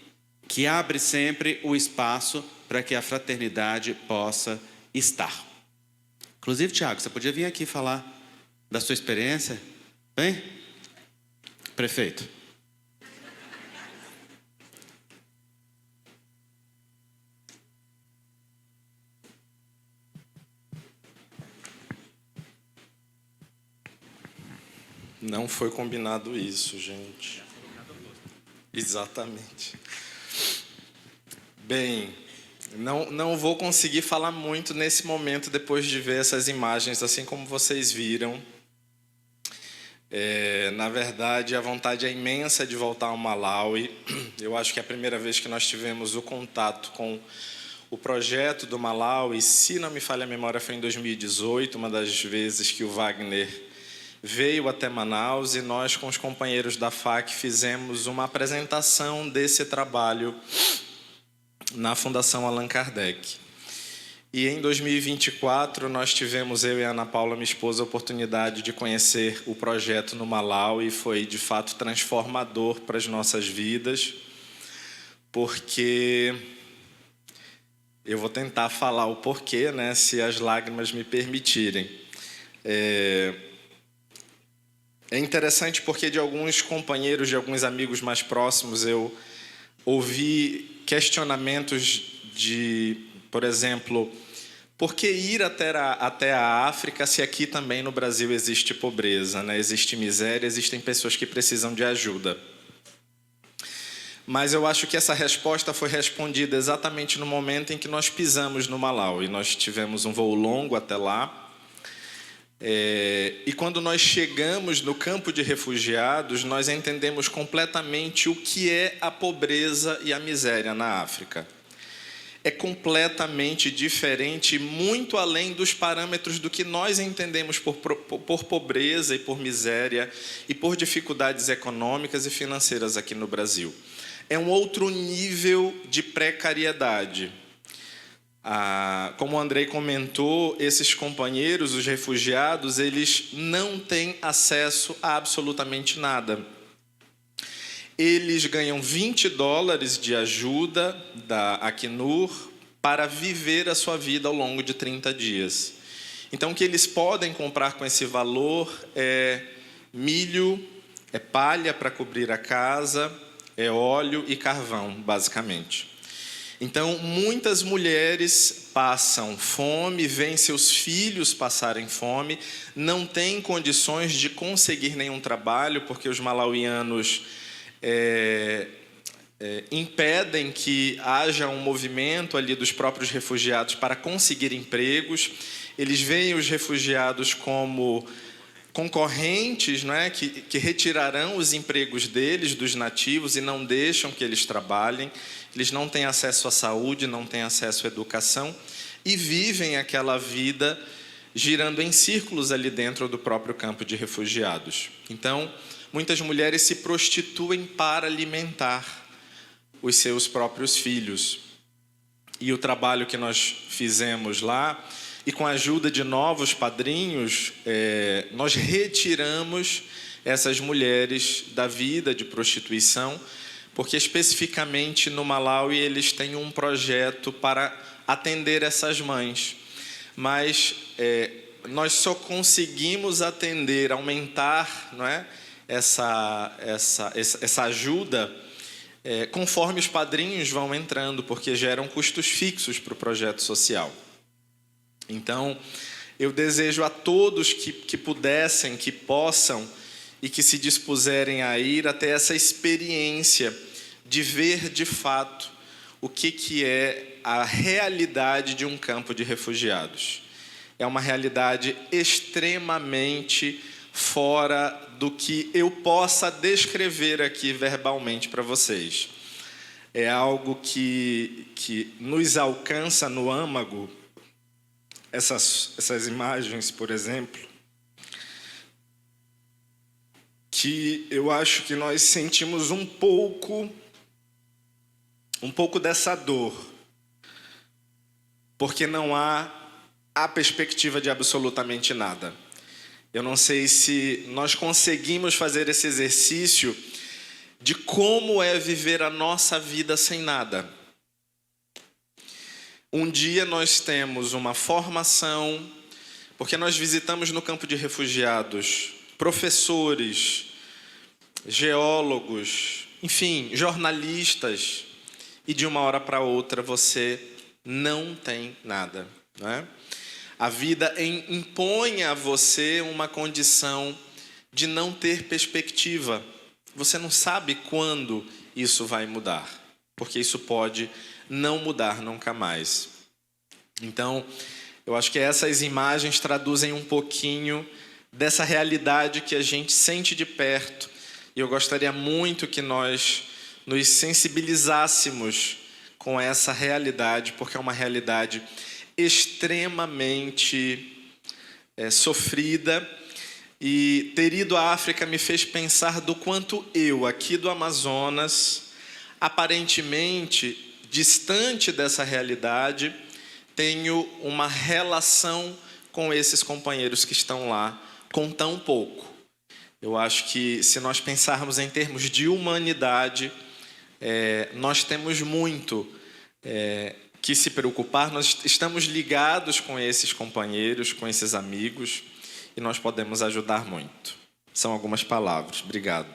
que abre sempre o espaço para que a fraternidade possa estar. Inclusive, Tiago, você podia vir aqui falar da sua experiência? Bem? Prefeito. Não foi combinado isso, gente. Exatamente. Bem, não vou conseguir falar muito nesse momento depois de ver essas imagens, assim como vocês viram. Na verdade, a vontade é imensa de voltar ao Malawi. Eu acho que é a primeira vez que nós tivemos o contato com o projeto do Malawi, se não me falha a memória, foi em 2018, uma das vezes que o Wagner veio até Manaus e nós, com os companheiros da FAC, fizemos uma apresentação desse trabalho na Fundação Allan Kardec. E em 2024, nós tivemos, eu e a Ana Paula, minha esposa, a oportunidade de conhecer o projeto no Malawi, e foi, de fato, transformador para as nossas vidas, porque Eu vou tentar falar o porquê, né, se as lágrimas me permitirem. É interessante porque de alguns companheiros, de alguns amigos mais próximos, eu ouvi questionamentos de, por exemplo, por que ir até a África se aqui também no Brasil existe pobreza, né? Existe miséria, existem pessoas que precisam de ajuda. Mas eu acho que essa resposta foi respondida exatamente no momento em que nós pisamos no Malawi. Nós tivemos um voo longo até lá. E quando nós chegamos no campo de refugiados, nós entendemos completamente o que é a pobreza e a miséria na África. É completamente diferente, muito além dos parâmetros do que nós entendemos por pobreza e por miséria e por dificuldades econômicas e financeiras aqui no Brasil. É um outro nível de precariedade. Como o Andrei comentou, esses companheiros, os refugiados, eles não têm acesso a absolutamente nada. Eles ganham $20 de ajuda da Acnur para viver a sua vida ao longo de 30 dias. Então, o que eles podem comprar com esse valor é milho, é palha para cobrir a casa, é óleo e carvão, basicamente. Então, muitas mulheres passam fome, veem seus filhos passarem fome, não têm condições de conseguir nenhum trabalho, porque os malauianos impedem que haja um movimento ali dos próprios refugiados para conseguir empregos. Eles veem os refugiados como concorrentes, né, que retirarão os empregos deles, dos nativos, e não deixam que eles trabalhem. Eles não têm acesso à saúde, não têm acesso à educação e vivem aquela vida girando em círculos ali dentro do próprio campo de refugiados. Então, muitas mulheres se prostituem para alimentar os seus próprios filhos. E o trabalho que nós fizemos lá, e com a ajuda de novos padrinhos, nós retiramos essas mulheres da vida de prostituição, porque especificamente no Malawi eles têm um projeto para atender essas mães. Mas nós só conseguimos atender, aumentar, não é, essa ajuda conforme os padrinhos vão entrando, porque geram custos fixos para o projeto social. Então, eu desejo a todos que pudessem, que possam e que se dispuserem a ir até essa experiência de ver de fato o que é a realidade de um campo de refugiados. É uma realidade extremamente fora do que eu possa descrever aqui verbalmente para vocês. É algo que nos alcança no âmago. Essas imagens, por exemplo, que eu acho que nós sentimos um pouco dessa dor, porque não há a perspectiva de absolutamente nada. Eu não sei se nós conseguimos fazer esse exercício de como é viver a nossa vida sem nada. Um dia nós temos uma formação, porque nós visitamos no campo de refugiados professores, geólogos, enfim, jornalistas, e de uma hora para outra você não tem nada, não é? A vida impõe a você uma condição de não ter perspectiva. Você não sabe quando isso vai mudar, porque isso pode não mudar nunca mais. Então, eu acho que essas imagens traduzem um pouquinho dessa realidade que a gente sente de perto. E eu gostaria muito que nós nos sensibilizássemos com essa realidade, porque é uma realidade extremamente sofrida. E ter ido à África me fez pensar do quanto eu, aqui do Amazonas, aparentemente distante dessa realidade, tenho uma relação com esses companheiros que estão lá com tão pouco. Eu acho que se nós pensarmos em termos de humanidade, nós temos muito que se preocupar, nós estamos ligados com esses companheiros, com esses amigos, e nós podemos ajudar muito. São algumas palavras. Obrigado.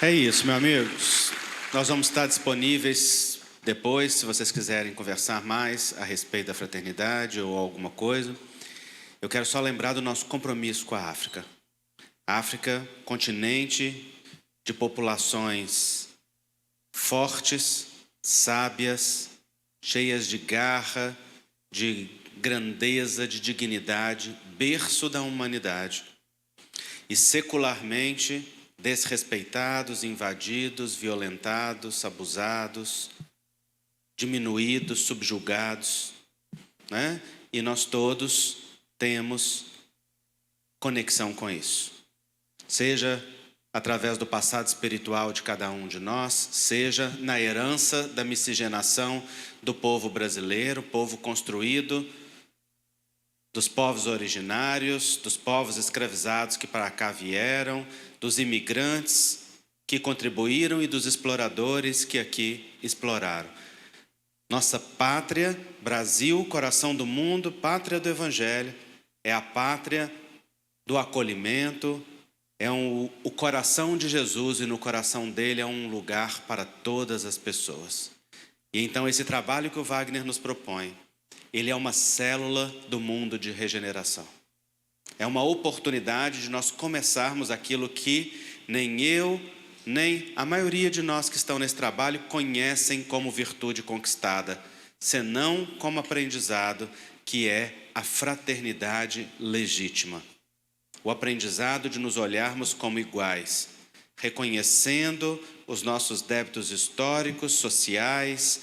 É isso, meus amigos. Nós vamos estar disponíveis depois, se vocês quiserem conversar mais a respeito da fraternidade ou alguma coisa. Eu quero só lembrar do nosso compromisso com a África. África, continente de populações fortes, sábias, cheias de garra, de grandeza, de dignidade, berço da humanidade. E secularmente desrespeitados, invadidos, violentados, abusados, diminuídos, subjugados, né? E nós todos temos conexão com isso. Seja através do passado espiritual de cada um de nós, seja na herança da miscigenação do povo brasileiro, povo construído dos povos originários, dos povos escravizados que para cá vieram, dos imigrantes que contribuíram e dos exploradores que aqui exploraram. Nossa pátria, Brasil, coração do mundo, pátria do Evangelho, é a pátria do acolhimento, é o coração de Jesus, e no coração dele é um lugar para todas as pessoas. E então esse trabalho que o Wagner nos propõe, ele é uma célula do mundo de regeneração. É uma oportunidade de nós começarmos aquilo que nem eu, nem a maioria de nós que estão nesse trabalho conhecem como virtude conquistada, senão como aprendizado, que é a fraternidade legítima. O aprendizado de nos olharmos como iguais, reconhecendo os nossos débitos históricos, sociais,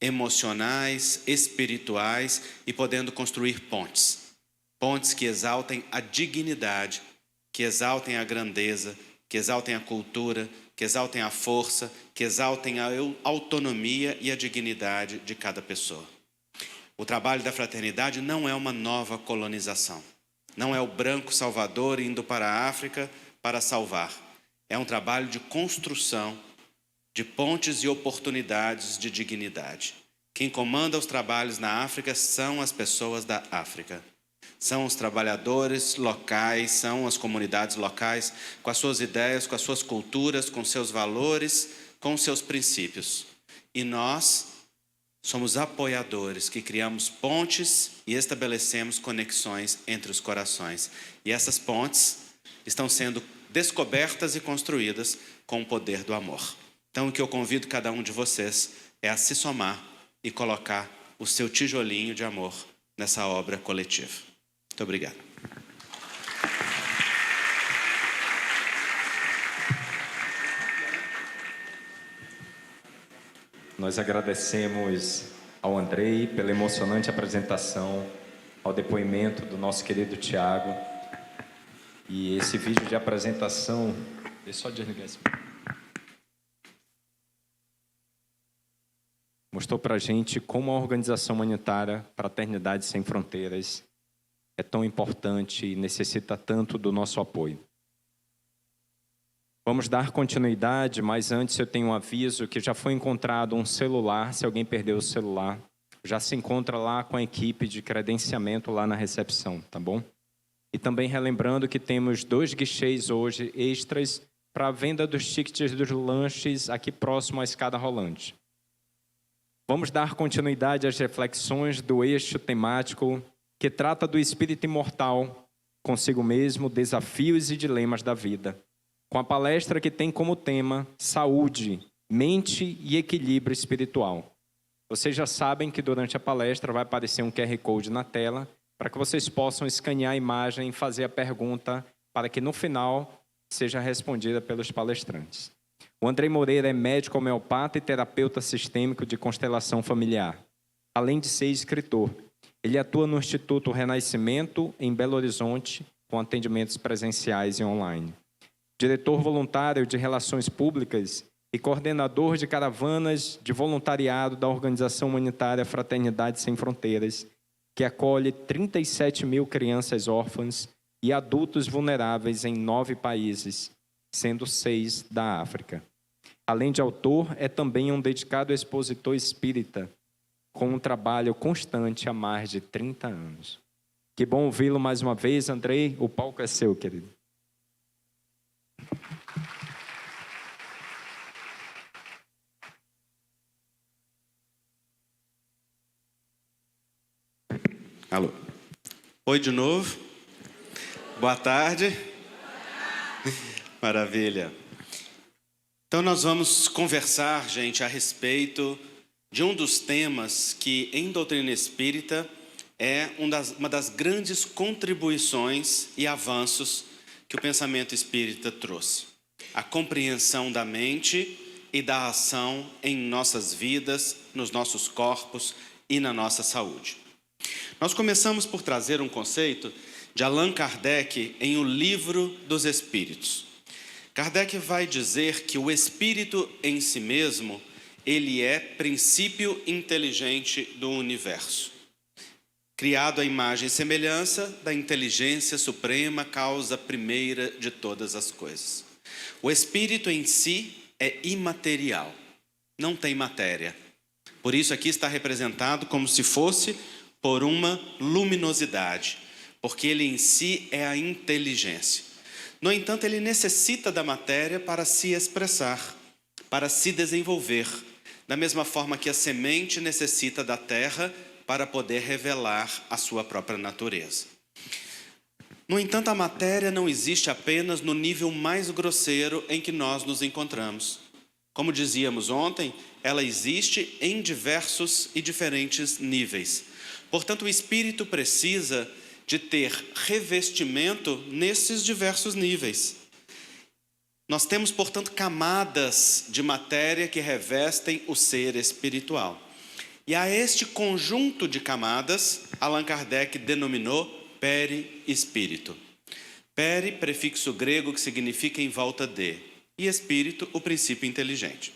emocionais, espirituais e podendo construir pontes. Pontes que exaltem a dignidade, que exaltem a grandeza, que exaltem a cultura, que exaltem a força, que exaltem a autonomia e a dignidade de cada pessoa. O trabalho da fraternidade não é uma nova colonização. Não é o branco salvador indo para a África para salvar. É um trabalho de construção de pontes e oportunidades de dignidade. Quem comanda os trabalhos na África são as pessoas da África. São os trabalhadores locais, são as comunidades locais, com as suas ideias, com as suas culturas, com seus valores, com seus princípios. E nós somos apoiadores que criamos pontes e estabelecemos conexões entre os corações. E essas pontes estão sendo descobertas e construídas com o poder do amor. Então, o que eu convido cada um de vocês é a se somar e colocar o seu tijolinho de amor nessa obra coletiva. Muito obrigado. Nós agradecemos ao Andrei pela emocionante apresentação, ao depoimento do nosso querido Tiago. E esse vídeo de apresentação... Deixa eu só desligar esse... Mostrou para a gente como a organização humanitária Fraternidade Sem Fronteiras é tão importante e necessita tanto do nosso apoio. Vamos dar continuidade, mas antes eu tenho um aviso que já foi encontrado um celular. Se alguém perdeu o celular, já se encontra lá com a equipe de credenciamento lá na recepção, tá bom? E também relembrando que temos 2 guichês hoje extras para a venda dos tickets dos lanches aqui próximo à escada rolante. Vamos dar continuidade às reflexões do eixo temático que trata do espírito imortal, consigo mesmo, desafios e dilemas da vida, com a palestra que tem como tema saúde, mente e equilíbrio espiritual. Vocês já sabem que durante a palestra vai aparecer um QR Code na tela para que vocês possam escanear a imagem e fazer a pergunta para que no final seja respondida pelos palestrantes. O Andrei Moreira é médico homeopata e terapeuta sistêmico de constelação familiar, além de ser escritor. Ele atua no Instituto Renascimento, em Belo Horizonte, com atendimentos presenciais e online. Diretor voluntário de Relações Públicas e coordenador de caravanas de voluntariado da organização humanitária Fraternidade Sem Fronteiras, que acolhe 37 mil crianças órfãs e adultos vulneráveis em 9 países, sendo 6 da África. Além de autor, é também um dedicado expositor espírita, com um trabalho constante há mais de 30 anos. Que bom ouvi-lo mais uma vez, Andrei. O palco é seu, querido. Alô. Oi de novo. Boa tarde. Maravilha. Então nós vamos conversar, gente, a respeito de um dos temas que em doutrina espírita é uma das grandes contribuições e avanços que o pensamento espírita trouxe. A compreensão da mente e da ação em nossas vidas, nos nossos corpos e na nossa saúde. Nós começamos por trazer um conceito de Allan Kardec em O Livro dos Espíritos. Kardec vai dizer que o espírito em si mesmo, ele é princípio inteligente do universo. Criado à imagem e semelhança da inteligência suprema, causa primeira de todas as coisas. O espírito em si é imaterial, não tem matéria. Por isso aqui está representado como se fosse por uma luminosidade, porque ele em si é a inteligência. No entanto, ele necessita da matéria para se expressar, para se desenvolver, da mesma forma que a semente necessita da terra para poder revelar a sua própria natureza. No entanto, a matéria não existe apenas no nível mais grosseiro em que nós nos encontramos. Como dizíamos ontem, ela existe em diversos e diferentes níveis. Portanto, o espírito precisa de ter revestimento nesses diversos níveis. Nós temos, portanto, camadas de matéria que revestem o ser espiritual. E a este conjunto de camadas, Allan Kardec denominou perispírito. Peri, prefixo grego que significa em volta de, e espírito, o princípio inteligente.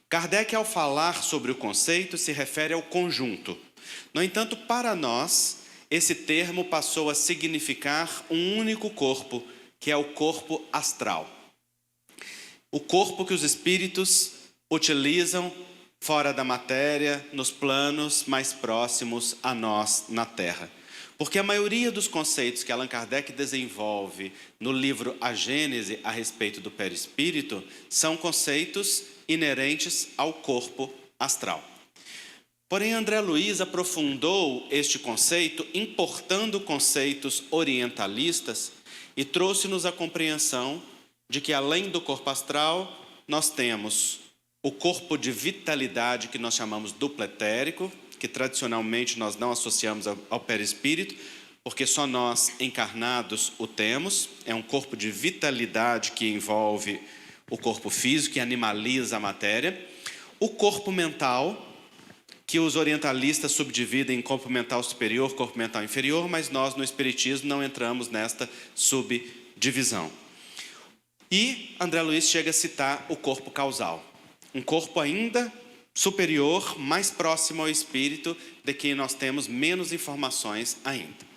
Kardec, ao falar sobre o conceito, se refere ao conjunto. No entanto, para nós, esse termo passou a significar um único corpo, que é o corpo astral. O corpo que os espíritos utilizam fora da matéria, nos planos mais próximos a nós na Terra. Porque a maioria dos conceitos que Allan Kardec desenvolve no livro A Gênese a respeito do perispírito são conceitos inerentes ao corpo astral. Porém, André Luiz aprofundou este conceito, importando conceitos orientalistas e trouxe-nos a compreensão de que, além do corpo astral, nós temos o corpo de vitalidade que nós chamamos duplo etérico, que tradicionalmente nós não associamos ao perispírito, porque só nós encarnados o temos. É um corpo de vitalidade que envolve o corpo físico, que animaliza a matéria. O corpo mental, que os orientalistas subdividem em corpo mental superior, corpo mental inferior, mas nós no espiritismo não entramos nesta subdivisão. E André Luiz chega a citar o corpo causal, um corpo ainda superior, mais próximo ao espírito, de quem nós temos menos informações ainda.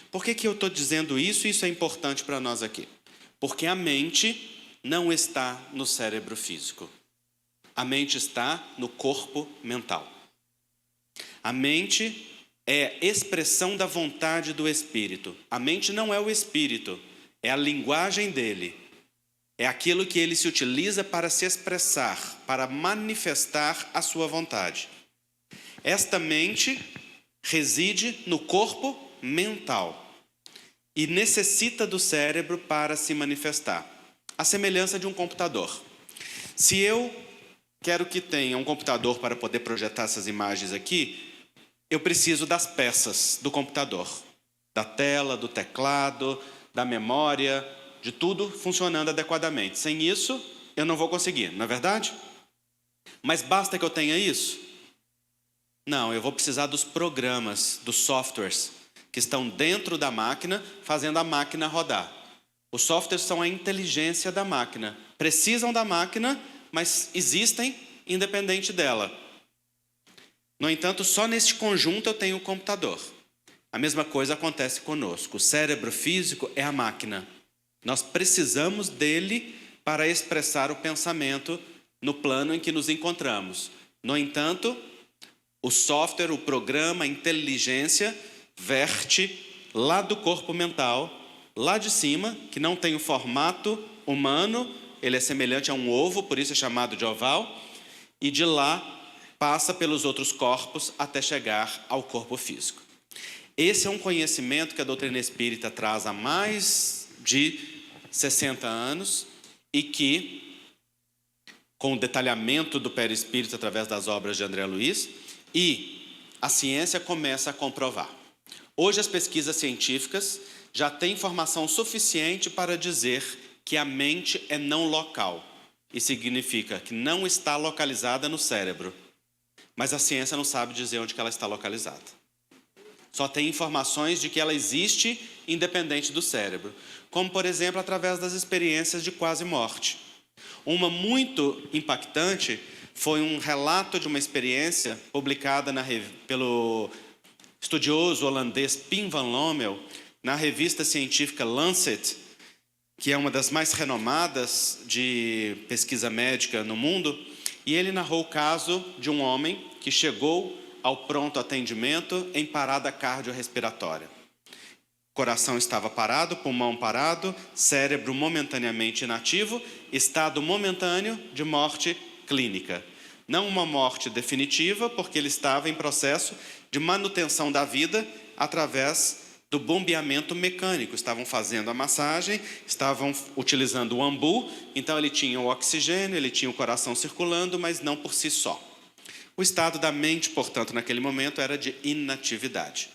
Por que eu estou dizendo isso? Isso é importante para nós aqui. Porque a mente não está no cérebro físico. A mente está no corpo mental. A mente é expressão da vontade do espírito. A mente não é o espírito, é a linguagem dele. É aquilo que ele se utiliza para se expressar, para manifestar a sua vontade. Esta mente reside no corpo mental e necessita do cérebro para se manifestar. A semelhança de um computador. Se eu quero que tenha um computador para poder projetar essas imagens aqui, eu preciso das peças do computador. Da tela, do teclado, da memória, de tudo funcionando adequadamente. Sem isso, eu não vou conseguir, não é verdade? Mas basta que eu tenha isso? Não, eu vou precisar dos programas, dos softwares que estão dentro da máquina, fazendo a máquina rodar. Os softwares são a inteligência da máquina. Precisam da máquina, mas existem independente dela. No entanto, só neste conjunto eu tenho o computador. A mesma coisa acontece conosco. O cérebro físico é a máquina. Nós precisamos dele para expressar o pensamento no plano em que nos encontramos. No entanto, o software, o programa, a inteligência verte lá do corpo mental, lá de cima, que não tem o formato humano, ele é semelhante a um ovo, por isso é chamado de oval, e de lá passa pelos outros corpos até chegar ao corpo físico. Esse é um conhecimento que a doutrina espírita traz há mais de 60 anos e que, com o detalhamento do perispírito através das obras de André Luiz, e a ciência começa a comprovar. Hoje as pesquisas científicas já têm informação suficiente para dizer que a mente é não local. Isso significa que não está localizada no cérebro. Mas a ciência não sabe dizer onde que ela está localizada. Só tem informações de que ela existe independente do cérebro. Como, por exemplo, através das experiências de quase morte. Uma muito impactante foi um relato de uma experiência publicada pelo estudioso holandês Pim van Lommel na revista científica Lancet, que é uma das mais renomadas de pesquisa médica no mundo, e ele narrou o caso de um homem que chegou ao pronto atendimento em parada cardiorrespiratória. Coração estava parado, pulmão parado, cérebro momentaneamente inativo, estado momentâneo de morte clínica. Não uma morte definitiva, porque ele estava em processo de manutenção da vida através do bombeamento mecânico. Estavam fazendo a massagem, estavam utilizando o ambu, então ele tinha o oxigênio, ele tinha o coração circulando, mas não por si só. O estado da mente, portanto, naquele momento era de inatividade.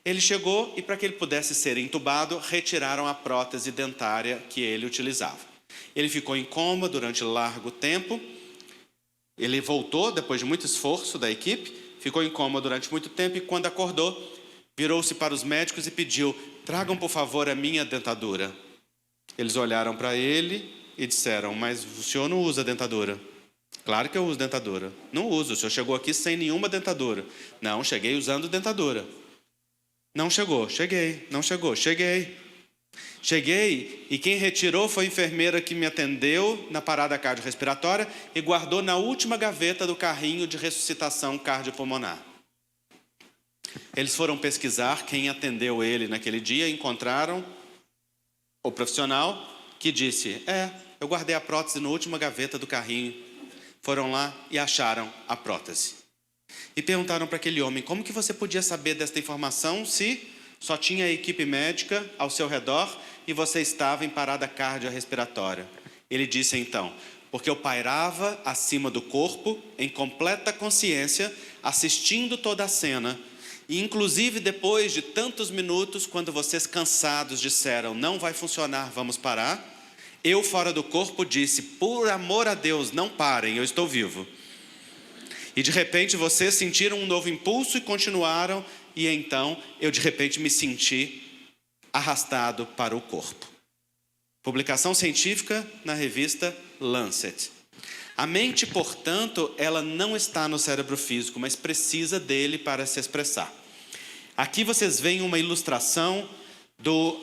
Ele chegou e, para que ele pudesse ser entubado, retiraram a prótese dentária que ele utilizava. Ele ficou em coma durante largo tempo. Ele voltou, depois de muito esforço da equipe, ficou em coma durante muito tempo e, quando acordou, virou-se para os médicos e pediu: tragam, por favor, a minha dentadura. Eles olharam para ele e disseram: mas o senhor não usa dentadura? Claro que eu uso dentadura. Não uso, o senhor chegou aqui sem nenhuma dentadura. Não, cheguei usando dentadura. Não chegou, cheguei. Não chegou, cheguei. Cheguei e quem retirou foi a enfermeira que me atendeu na parada cardiorrespiratória e guardou na última gaveta do carrinho de ressuscitação cardiopulmonar. Eles foram pesquisar quem atendeu ele naquele dia e encontraram o profissional que disse: eu guardei a prótese na última gaveta do carrinho. Foram lá e acharam a prótese. E perguntaram para aquele homem: como que você podia saber desta informação se só tinha a equipe médica ao seu redor e você estava em parada cardiorrespiratória? Ele disse então: porque eu pairava acima do corpo, em completa consciência, assistindo toda a cena. E inclusive depois de tantos minutos, quando vocês cansados disseram: não vai funcionar, vamos parar, eu fora do corpo disse: por amor a Deus, não parem, eu estou vivo. E de repente vocês sentiram um novo impulso e continuaram, e então eu de repente me senti arrastado para o corpo. Publicação científica na revista Lancet. A mente, portanto, ela não está no cérebro físico, mas precisa dele para se expressar. Aqui vocês veem uma ilustração do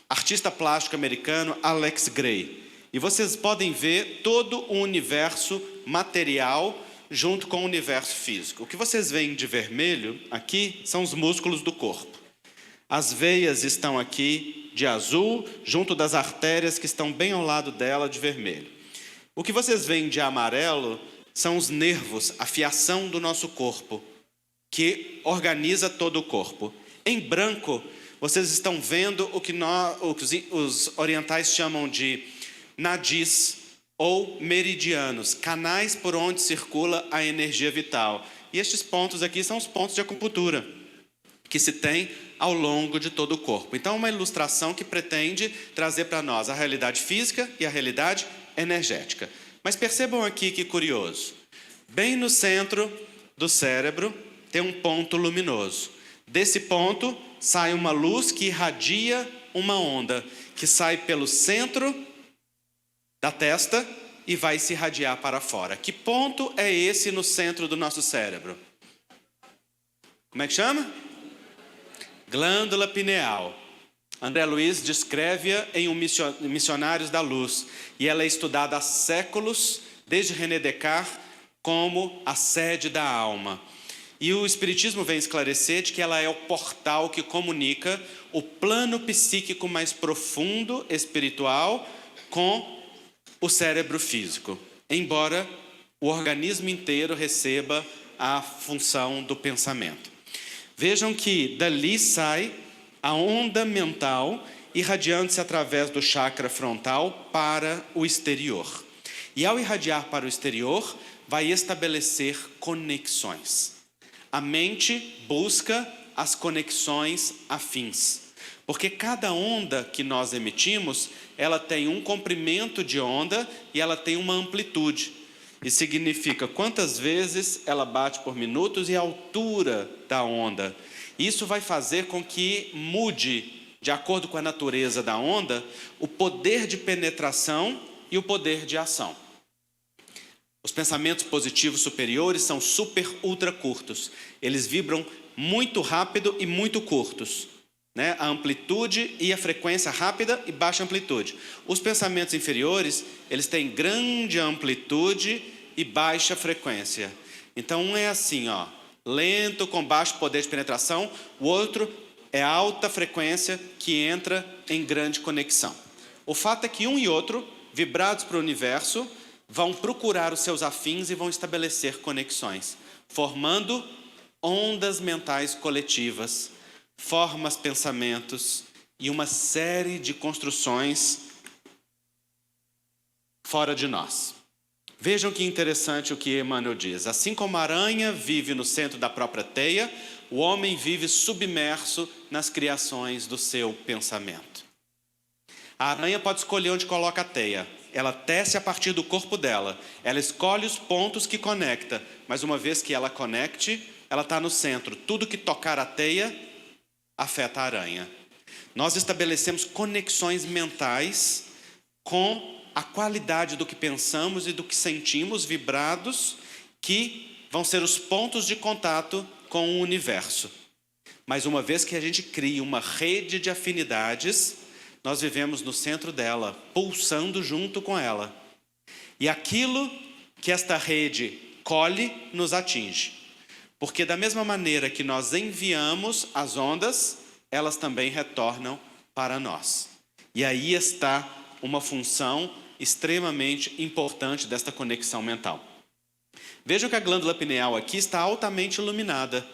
artista plástico americano Alex Gray. E vocês podem ver todo o universo material junto com o universo físico. O que vocês veem de vermelho aqui são os músculos do corpo. As veias estão aqui de azul, junto das artérias que estão bem ao lado dela de vermelho. O que vocês veem de amarelo são os nervos, a fiação do nosso corpo, que organiza todo o corpo. Em branco, vocês estão vendo o que os orientais chamam de nadis ou meridianos, canais por onde circula a energia vital. E estes pontos aqui são os pontos de acupuntura que se tem ao longo de todo o corpo. Então, é uma ilustração que pretende trazer para nós a realidade física e a realidade energética. Mas percebam aqui que curioso. Bem no centro do cérebro tem um ponto luminoso. Desse ponto sai uma luz que irradia uma onda, que sai pelo centro da testa e vai se irradiar para fora. Que ponto é esse no centro do nosso cérebro? Como é que chama? Glândula pineal. André Luiz descreve-a em Missionários da Luz. E ela é estudada há séculos desde René Descartes, como a sede da alma. E o Espiritismo vem esclarecer de que ela é o portal que comunica o plano psíquico mais profundo, espiritual, com o cérebro físico, embora o organismo inteiro receba a função do pensamento. Vejam que dali sai a onda mental irradiando-se através do chakra frontal para o exterior. E ao irradiar para o exterior, vai estabelecer conexões. A mente busca as conexões afins, porque cada onda que nós emitimos, ela tem um comprimento de onda e ela tem uma amplitude. Isso significa quantas vezes ela bate por minutos e a altura da onda. Isso vai fazer com que mude, de acordo com a natureza da onda, o poder de penetração e o poder de ação. Os pensamentos positivos superiores são super ultra curtos. Eles vibram muito rápido e muito curtos, né? A amplitude e a frequência rápida e baixa amplitude. Os pensamentos inferiores, eles têm grande amplitude e baixa frequência. Então um é assim, ó, lento com baixo poder de penetração, o outro é alta frequência que entra em grande conexão. O fato é que um e outro, vibrados para o universo, vão procurar os seus afins e vão estabelecer conexões, formando ondas mentais coletivas, formas, pensamentos e uma série de construções fora de nós. Vejam que interessante o que Emmanuel diz. Assim como a aranha vive no centro da própria teia, o homem vive submerso nas criações do seu pensamento. A aranha pode escolher onde coloca a teia. Ela tece a partir do corpo dela. Ela escolhe os pontos que conecta. Mas uma vez que ela conecte, ela está no centro. Tudo que tocar a teia afeta a aranha. Nós estabelecemos conexões mentais com a qualidade do que pensamos e do que sentimos, vibrados, que vão ser os pontos de contato com o universo. Mas uma vez que a gente cria uma rede de afinidades, nós vivemos no centro dela, pulsando junto com ela. E aquilo que esta rede colhe, nos atinge. Porque da mesma maneira que nós enviamos as ondas, elas também retornam para nós. E aí está uma função extremamente importante desta conexão mental. Vejam que a glândula pineal aqui está altamente iluminada,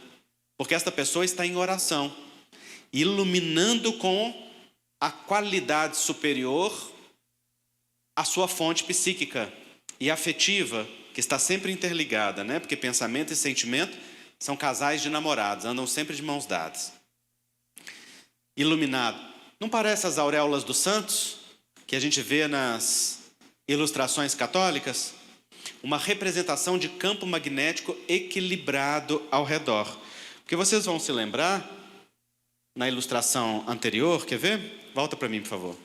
porque esta pessoa está em oração, iluminando com a qualidade superior a sua fonte psíquica e afetiva, que está sempre interligada, né? Porque pensamento e sentimento são casais de namorados, andam sempre de mãos dadas. Iluminado. Não parece as auréolas dos santos, que a gente vê nas ilustrações católicas? Uma representação de campo magnético equilibrado ao redor. Porque vocês vão se lembrar, na ilustração anterior, quer ver? Volta para mim, por favor.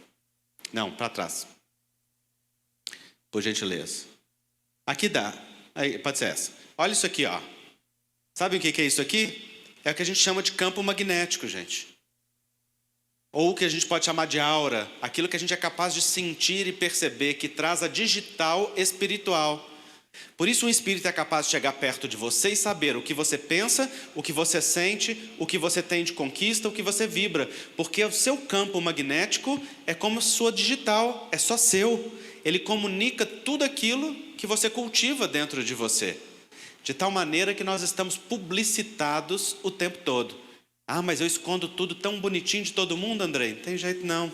Não, para trás. Por gentileza. Aqui dá. Aí, pode ser essa. Olha isso aqui, ó. Sabe o que é isso aqui? É o que a gente chama de campo magnético, gente. Ou o que a gente pode chamar de aura. Aquilo que a gente é capaz de sentir e perceber, que traz a digital espiritual. Por isso um espírito é capaz de chegar perto de você e saber o que você pensa, o que você sente, o que você tem de conquista, o que você vibra. Porque o seu campo magnético é como sua digital, é só seu. Ele comunica tudo aquilo que você cultiva dentro de você. De tal maneira que nós estamos publicitados o tempo todo. Ah, mas eu escondo tudo tão bonitinho de todo mundo, Andrei? Não tem jeito não.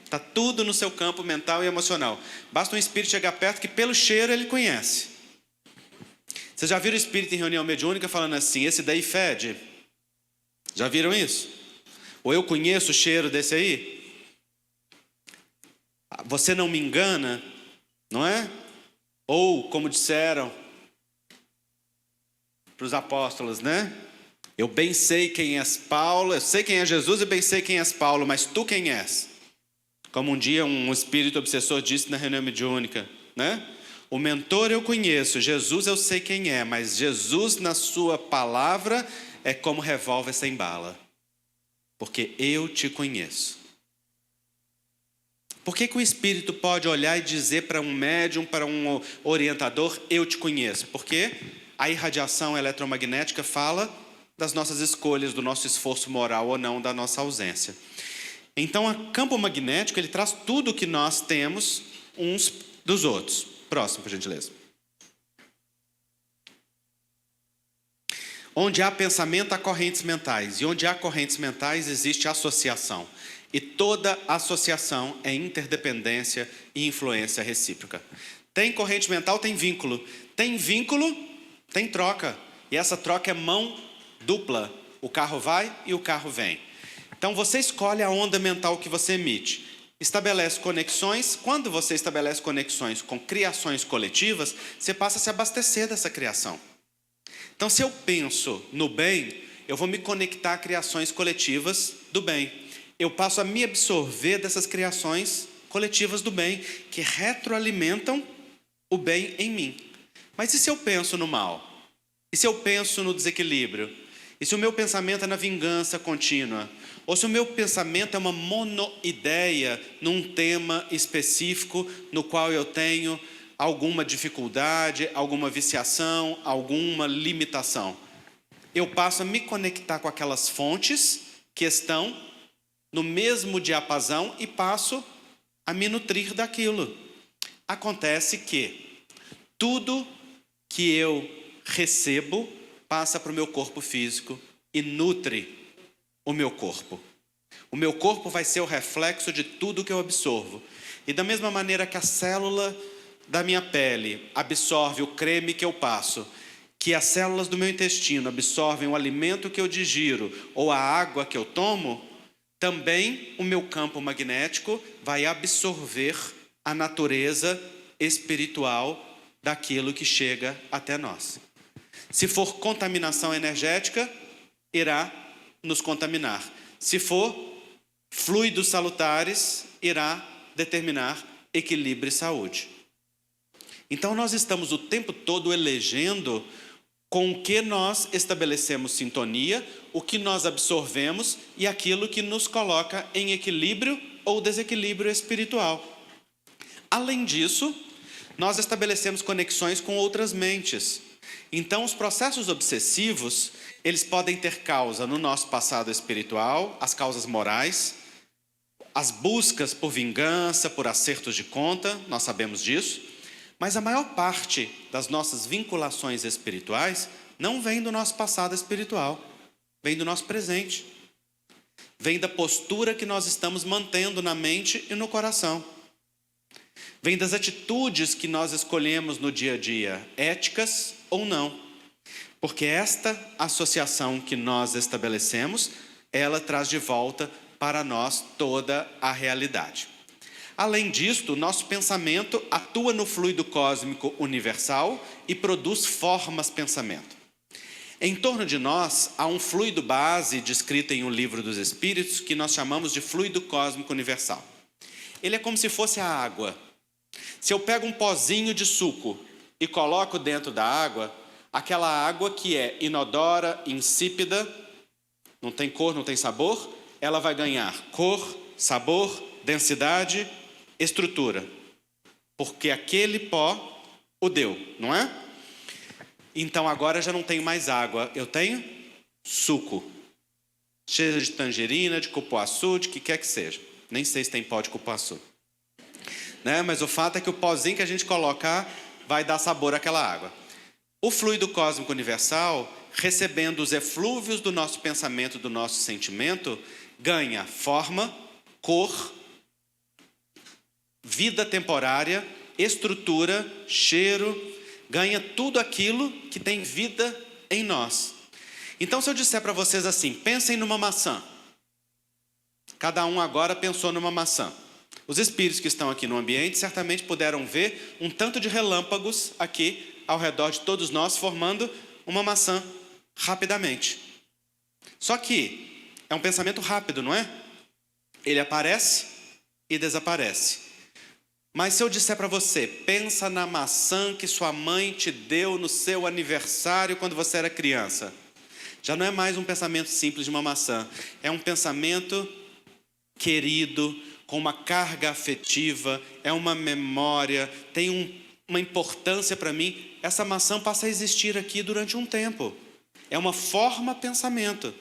Está tudo no seu campo mental e emocional. Basta um espírito chegar perto que pelo cheiro ele conhece. Vocês já viram o espírito em reunião mediúnica falando assim, esse daí fede? Já viram isso? Ou eu conheço o cheiro desse aí? Você não me engana, não é? Ou, como disseram para os apóstolos, né? Eu bem sei quem és Paulo, eu sei quem é Jesus e bem sei quem és Paulo, mas tu quem és? Como um dia um espírito obsessor disse na reunião mediúnica, né? O mentor eu conheço, Jesus eu sei quem é, mas Jesus na sua palavra é como revólver sem bala. Porque eu te conheço. Por que o espírito pode olhar e dizer para um médium, para um orientador, eu te conheço? Porque a irradiação eletromagnética fala das nossas escolhas, do nosso esforço moral ou não, da nossa ausência. Então, o campo magnético, ele traz tudo que nós temos uns dos outros. Próximo, por gentileza. Onde há pensamento, há correntes mentais. E onde há correntes mentais, existe associação. E toda associação é interdependência e influência recíproca. Tem corrente mental, tem vínculo. Tem vínculo, tem troca. E essa troca é mão dupla. O carro vai e o carro vem. Então você escolhe a onda mental que você emite. Estabelece conexões. Quando você estabelece conexões com criações coletivas, você passa a se abastecer dessa criação. Então, se eu penso no bem, eu vou me conectar a criações coletivas do bem. Eu passo a me absorver dessas criações coletivas do bem, que retroalimentam o bem em mim. Mas e se eu penso no mal? E se eu penso no desequilíbrio? E se o meu pensamento é na vingança contínua? Ou se o meu pensamento é uma monoideia num tema específico no qual eu tenho alguma dificuldade, alguma viciação, alguma limitação? Eu passo a me conectar com aquelas fontes que estão no mesmo diapasão e passo a me nutrir daquilo. Acontece que tudo que eu recebo passa para o meu corpo físico e nutre o meu corpo. O meu corpo vai ser o reflexo de tudo que eu absorvo. E da mesma maneira que a célula da minha pele absorve o creme que eu passo, que as células do meu intestino absorvem o alimento que eu digiro ou a água que eu tomo, também o meu campo magnético vai absorver a natureza espiritual daquilo que chega até nós. Se for contaminação energética, irá nos contaminar. Se for fluidos salutares, irá determinar equilíbrio e saúde. Então nós estamos o tempo todo elegendo com o que nós estabelecemos sintonia, o que nós absorvemos e aquilo que nos coloca em equilíbrio ou desequilíbrio espiritual. Além disso, nós estabelecemos conexões com outras mentes. Então, os processos obsessivos, eles podem ter causa no nosso passado espiritual, as causas morais, as buscas por vingança, por acertos de conta, nós sabemos disso. Mas a maior parte das nossas vinculações espirituais não vem do nosso passado espiritual, vem do nosso presente. Vem da postura que nós estamos mantendo na mente e no coração. Vem das atitudes que nós escolhemos no dia a dia, éticas ou não. Porque esta associação que nós estabelecemos, ela traz de volta para nós toda a realidade. Além disto, o nosso pensamento atua no fluido cósmico universal e produz formas-pensamento. Em torno de nós, há um fluido base descrito em um livro dos Espíritos que nós chamamos de fluido cósmico universal. Ele é como se fosse a água. Se eu pego um pozinho de suco e coloco dentro da água, aquela água que é inodora, insípida, não tem cor, não tem sabor, ela vai ganhar cor, sabor, densidade, estrutura, porque aquele pó o deu, não é? Então agora já não tenho mais água, eu tenho suco, cheio de tangerina, de cupuaçu, de que quer que seja. Nem sei se tem pó de cupuaçu, né? Mas o fato é que o pozinho que a gente colocar vai dar sabor àquela água. O fluido cósmico universal, recebendo os eflúvios do nosso pensamento, do nosso sentimento, ganha forma, cor, vida temporária, estrutura, cheiro, ganha tudo aquilo que tem vida em nós. Então, se eu disser para vocês assim, pensem numa maçã. Cada um agora pensou numa maçã. Os espíritos que estão aqui no ambiente certamente puderam ver um tanto de relâmpagos aqui ao redor de todos nós, formando uma maçã rapidamente. Só que é um pensamento rápido, não é? Ele aparece e desaparece. Mas se eu disser para você, pensa na maçã que sua mãe te deu no seu aniversário quando você era criança. Já não é mais um pensamento simples de uma maçã. É um pensamento querido, com uma carga afetiva, é uma memória, tem uma importância para mim, essa maçã passa a existir aqui durante um tempo. É uma forma pensamento,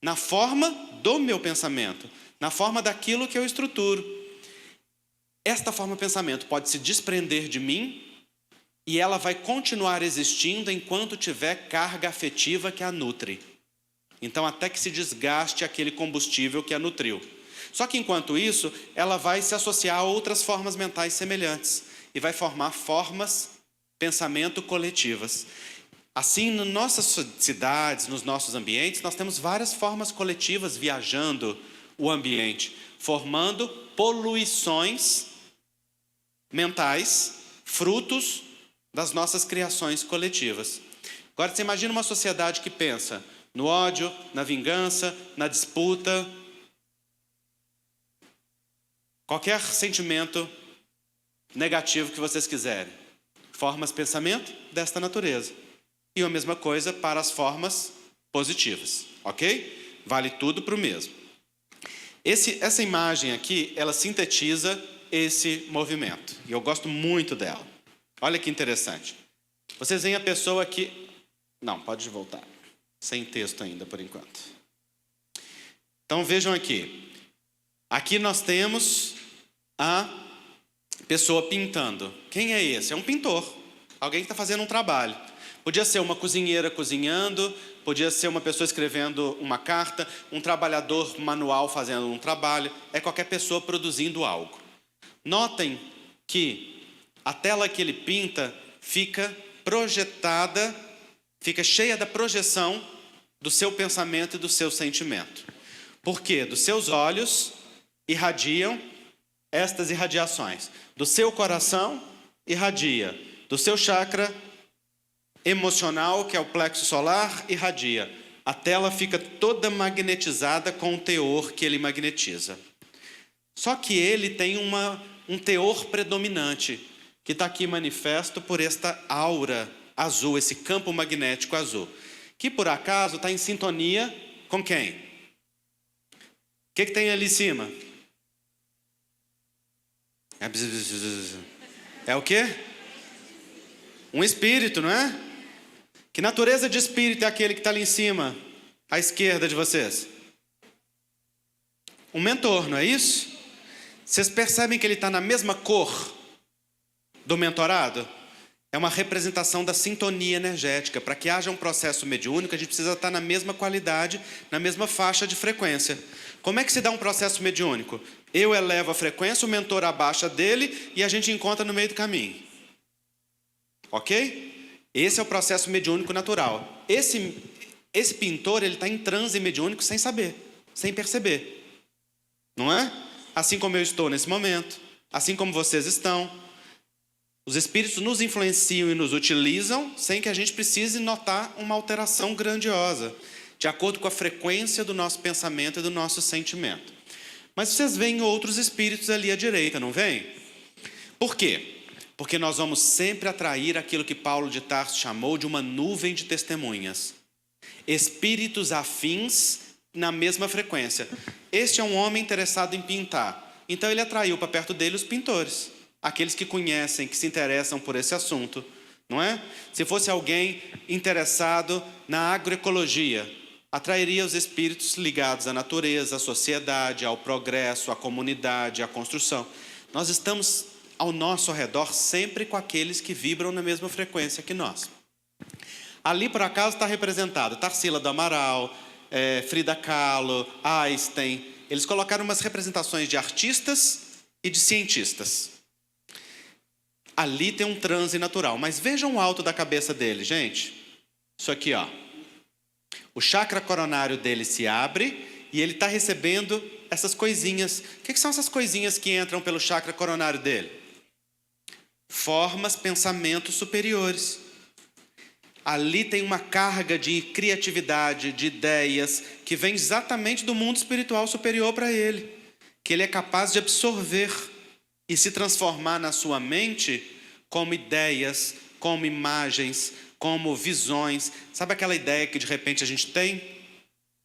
na forma do meu pensamento, na forma daquilo que eu estruturo. Esta forma pensamento pode se desprender de mim e ela vai continuar existindo enquanto tiver carga afetiva que a nutre. Então, até que se desgaste aquele combustível que a nutriu. Só que, enquanto isso, ela vai se associar a outras formas mentais semelhantes e vai formar formas, pensamento coletivas. Assim, nas nossas cidades, nos nossos ambientes, nós temos várias formas coletivas viajando o ambiente, formando poluições mentais, frutos das nossas criações coletivas. Agora, você imagina uma sociedade que pensa no ódio, na vingança, na disputa, qualquer sentimento negativo que vocês quiserem. Formas pensamento desta natureza. E a mesma coisa para as formas positivas, ok? Vale tudo para o mesmo. Essa imagem aqui, ela sintetiza esse movimento. E eu gosto muito dela. Olha que interessante. Vocês veem a pessoa aqui... Não, pode voltar. Sem texto ainda, por enquanto. Então, vejam aqui. Aqui nós temos a pessoa pintando. Quem é esse? É um pintor. Alguém que está fazendo um trabalho. Podia ser uma cozinheira cozinhando, podia ser uma pessoa escrevendo uma carta, um trabalhador manual fazendo um trabalho. É qualquer pessoa produzindo algo. Notem que a tela que ele pinta fica projetada, fica cheia da projeção do seu pensamento e do seu sentimento. Por quê? Dos seus olhos irradiam estas irradiações. Do seu coração irradia. Do seu chakra emocional, que é o plexo solar, irradia. A tela fica toda magnetizada com o teor que ele magnetiza. Só que ele tem um teor predominante, que está aqui manifesto por esta aura azul, esse campo magnético azul, que por acaso está em sintonia com quem? O que tem ali em cima? É o quê? Um espírito, não é? Que natureza de espírito é aquele que está ali em cima, à esquerda de vocês? Um mentor, não é isso? Vocês percebem que ele está na mesma cor do mentorado? É uma representação da sintonia energética. Para que haja um processo mediúnico, a gente precisa estar na mesma qualidade, na mesma faixa de frequência. Como é que se dá um processo mediúnico? Eu elevo a frequência, o mentor abaixa dele e a gente encontra no meio do caminho. Ok? Esse é o processo mediúnico natural. Esse pintor, ele está em transe mediúnico sem saber, sem perceber. Não é? Assim como eu estou nesse momento, assim como vocês estão. Os espíritos nos influenciam e nos utilizam sem que a gente precise notar uma alteração grandiosa, de acordo com a frequência do nosso pensamento e do nosso sentimento. Mas vocês veem outros espíritos ali à direita, não veem? Por quê? Porque nós vamos sempre atrair aquilo que Paulo de Tarso chamou de uma nuvem de testemunhas. Espíritos afins na mesma frequência. Este é um homem interessado em pintar. Então ele atraiu para perto dele os pintores. Aqueles que conhecem, que se interessam por esse assunto. Não é? Se fosse alguém interessado na agroecologia, atrairia os espíritos ligados à natureza, à sociedade, ao progresso, à comunidade, à construção. Nós estamos ao nosso redor sempre com aqueles que vibram na mesma frequência que nós. Ali, por acaso, está representado Tarsila do Amaral, Frida Kahlo, Einstein. Eles colocaram umas representações de artistas e de cientistas. Ali tem um transe natural. Mas vejam o alto da cabeça dele, gente. Isso aqui, ó. O chakra coronário dele se abre e ele está recebendo essas coisinhas. O que são essas coisinhas que entram pelo chakra coronário dele? Formas, pensamentos superiores. Ali tem uma carga de criatividade, de ideias, que vem exatamente do mundo espiritual superior para ele. Que ele é capaz de absorver e se transformar na sua mente como ideias, como imagens, como visões. Sabe aquela ideia que de repente a gente tem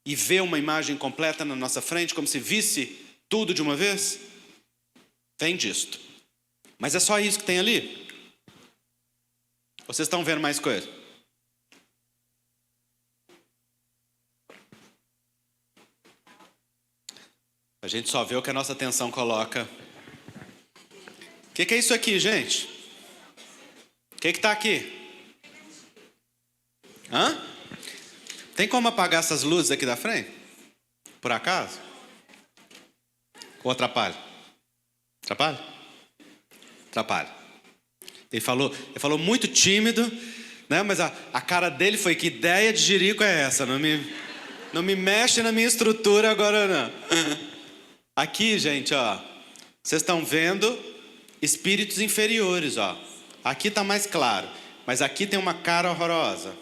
e vê uma imagem completa na nossa frente, como se visse tudo de uma vez? Vem disto. Mas é só isso que tem ali? Vocês estão vendo mais coisa? A gente só vê o que a nossa atenção coloca. O que é isso aqui, gente? O que está aqui? Hã? Tem como apagar essas luzes aqui da frente? Por acaso? Ou atrapalha? Atrapalha? Atrapalha. Ele falou muito tímido, né? Mas a cara dele foi: que ideia de jirico é essa? Não me mexe na minha estrutura agora, não. Aqui, gente, ó, vocês estão vendo espíritos inferiores, ó. Aqui está mais claro, mas aqui tem uma cara horrorosa.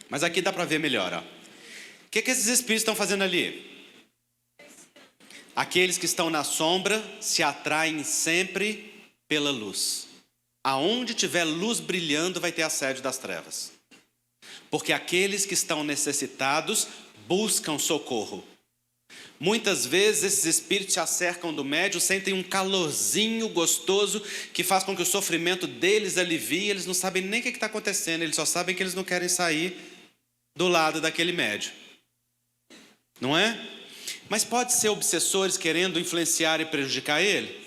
Mas aqui dá para ver melhor, ó. O que esses espíritos estão fazendo ali? Aqueles que estão na sombra se atraem sempre pela luz. Aonde tiver luz brilhando, vai ter assédio das trevas. Porque aqueles que estão necessitados buscam socorro. Muitas vezes esses espíritos se acercam do médium, sentem um calorzinho gostoso que faz com que o sofrimento deles alivie. Eles não sabem nem o que está acontecendo, eles só sabem que eles não querem sair do lado daquele médium. Não é? Mas pode ser obsessores querendo influenciar e prejudicar ele?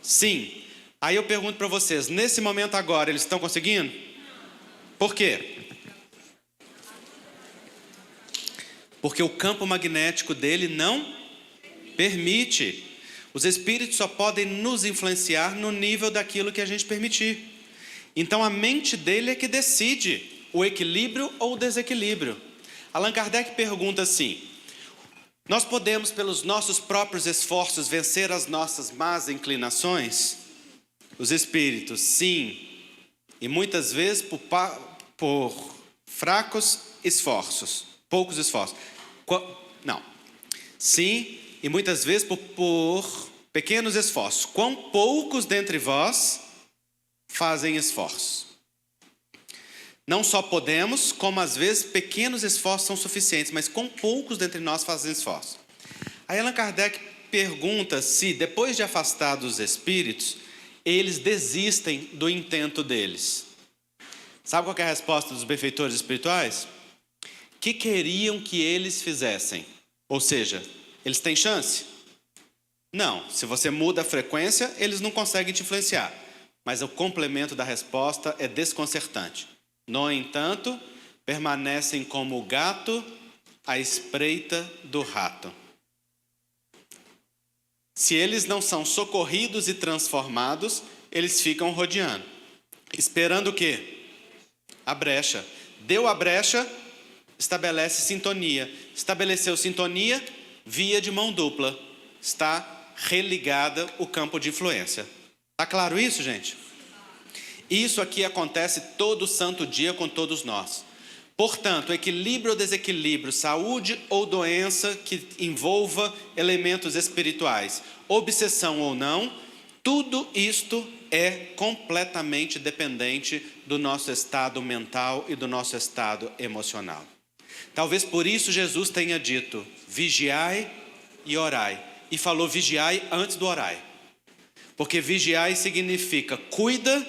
Sim. Aí eu pergunto para vocês, nesse momento agora, eles estão conseguindo? Por quê? Porque o campo magnético dele não permite. Os espíritos só podem nos influenciar no nível daquilo que a gente permitir. Então a mente dele é que decide o equilíbrio ou o desequilíbrio. Allan Kardec pergunta assim: nós podemos, pelos nossos próprios esforços, vencer as nossas más inclinações? Os espíritos, sim. E muitas vezes por fracos esforços, poucos esforços. Não. Sim, e muitas vezes por pequenos esforços. Quão poucos dentre vós fazem esforços? Não só podemos, como às vezes pequenos esforços são suficientes, mas quão poucos dentre nós fazem esforço? Aí Allan Kardec pergunta se, depois de afastados os espíritos, eles desistem do intento deles. Sabe qual é a resposta dos benfeitores espirituais? Que queriam que eles fizessem. Ou seja, eles têm chance? Não. Se você muda a frequência, eles não conseguem te influenciar. Mas o complemento da resposta é desconcertante. No entanto, permanecem como o gato à espreita do rato. Se eles não são socorridos e transformados, eles ficam rodeando. Esperando o quê? A brecha. Deu a brecha, estabelece sintonia. Estabeleceu sintonia, via de mão dupla. Está religada o campo de influência. Está claro isso, gente? Isso aqui acontece todo santo dia com todos nós. Portanto, equilíbrio ou desequilíbrio, saúde ou doença que envolva elementos espirituais, obsessão ou não, tudo isto é completamente dependente do nosso estado mental e do nosso estado emocional. Talvez por isso Jesus tenha dito: vigiai e orai. E falou vigiai antes do orai. Porque vigiai significa cuida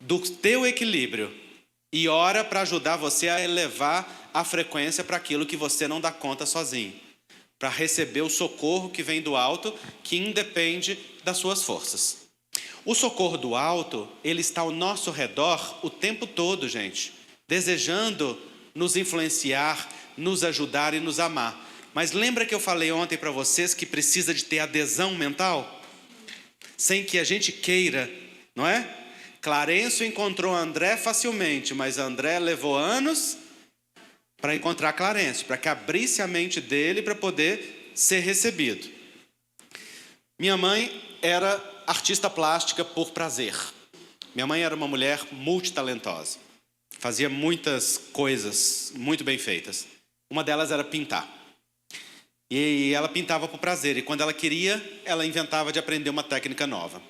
do teu equilíbrio e ora para ajudar você a elevar a frequência para aquilo que você não dá conta sozinho, para receber o socorro que vem do alto, que independe das suas forças. O socorro do alto, ele está ao nosso redor o tempo todo, gente, desejando nos influenciar, nos ajudar e nos amar. Mas lembra que eu falei ontem para vocês que precisa de ter adesão mental? Sem que a gente queira, não é? Clarencio encontrou André facilmente, mas André levou anos para encontrar Clarencio, para que abrisse a mente dele para poder ser recebido. Minha mãe era artista plástica por prazer. Minha mãe era uma mulher multitalentosa. Fazia muitas coisas muito bem feitas. Uma delas era pintar. E ela pintava por prazer. E quando ela queria, ela inventava de aprender uma técnica nova.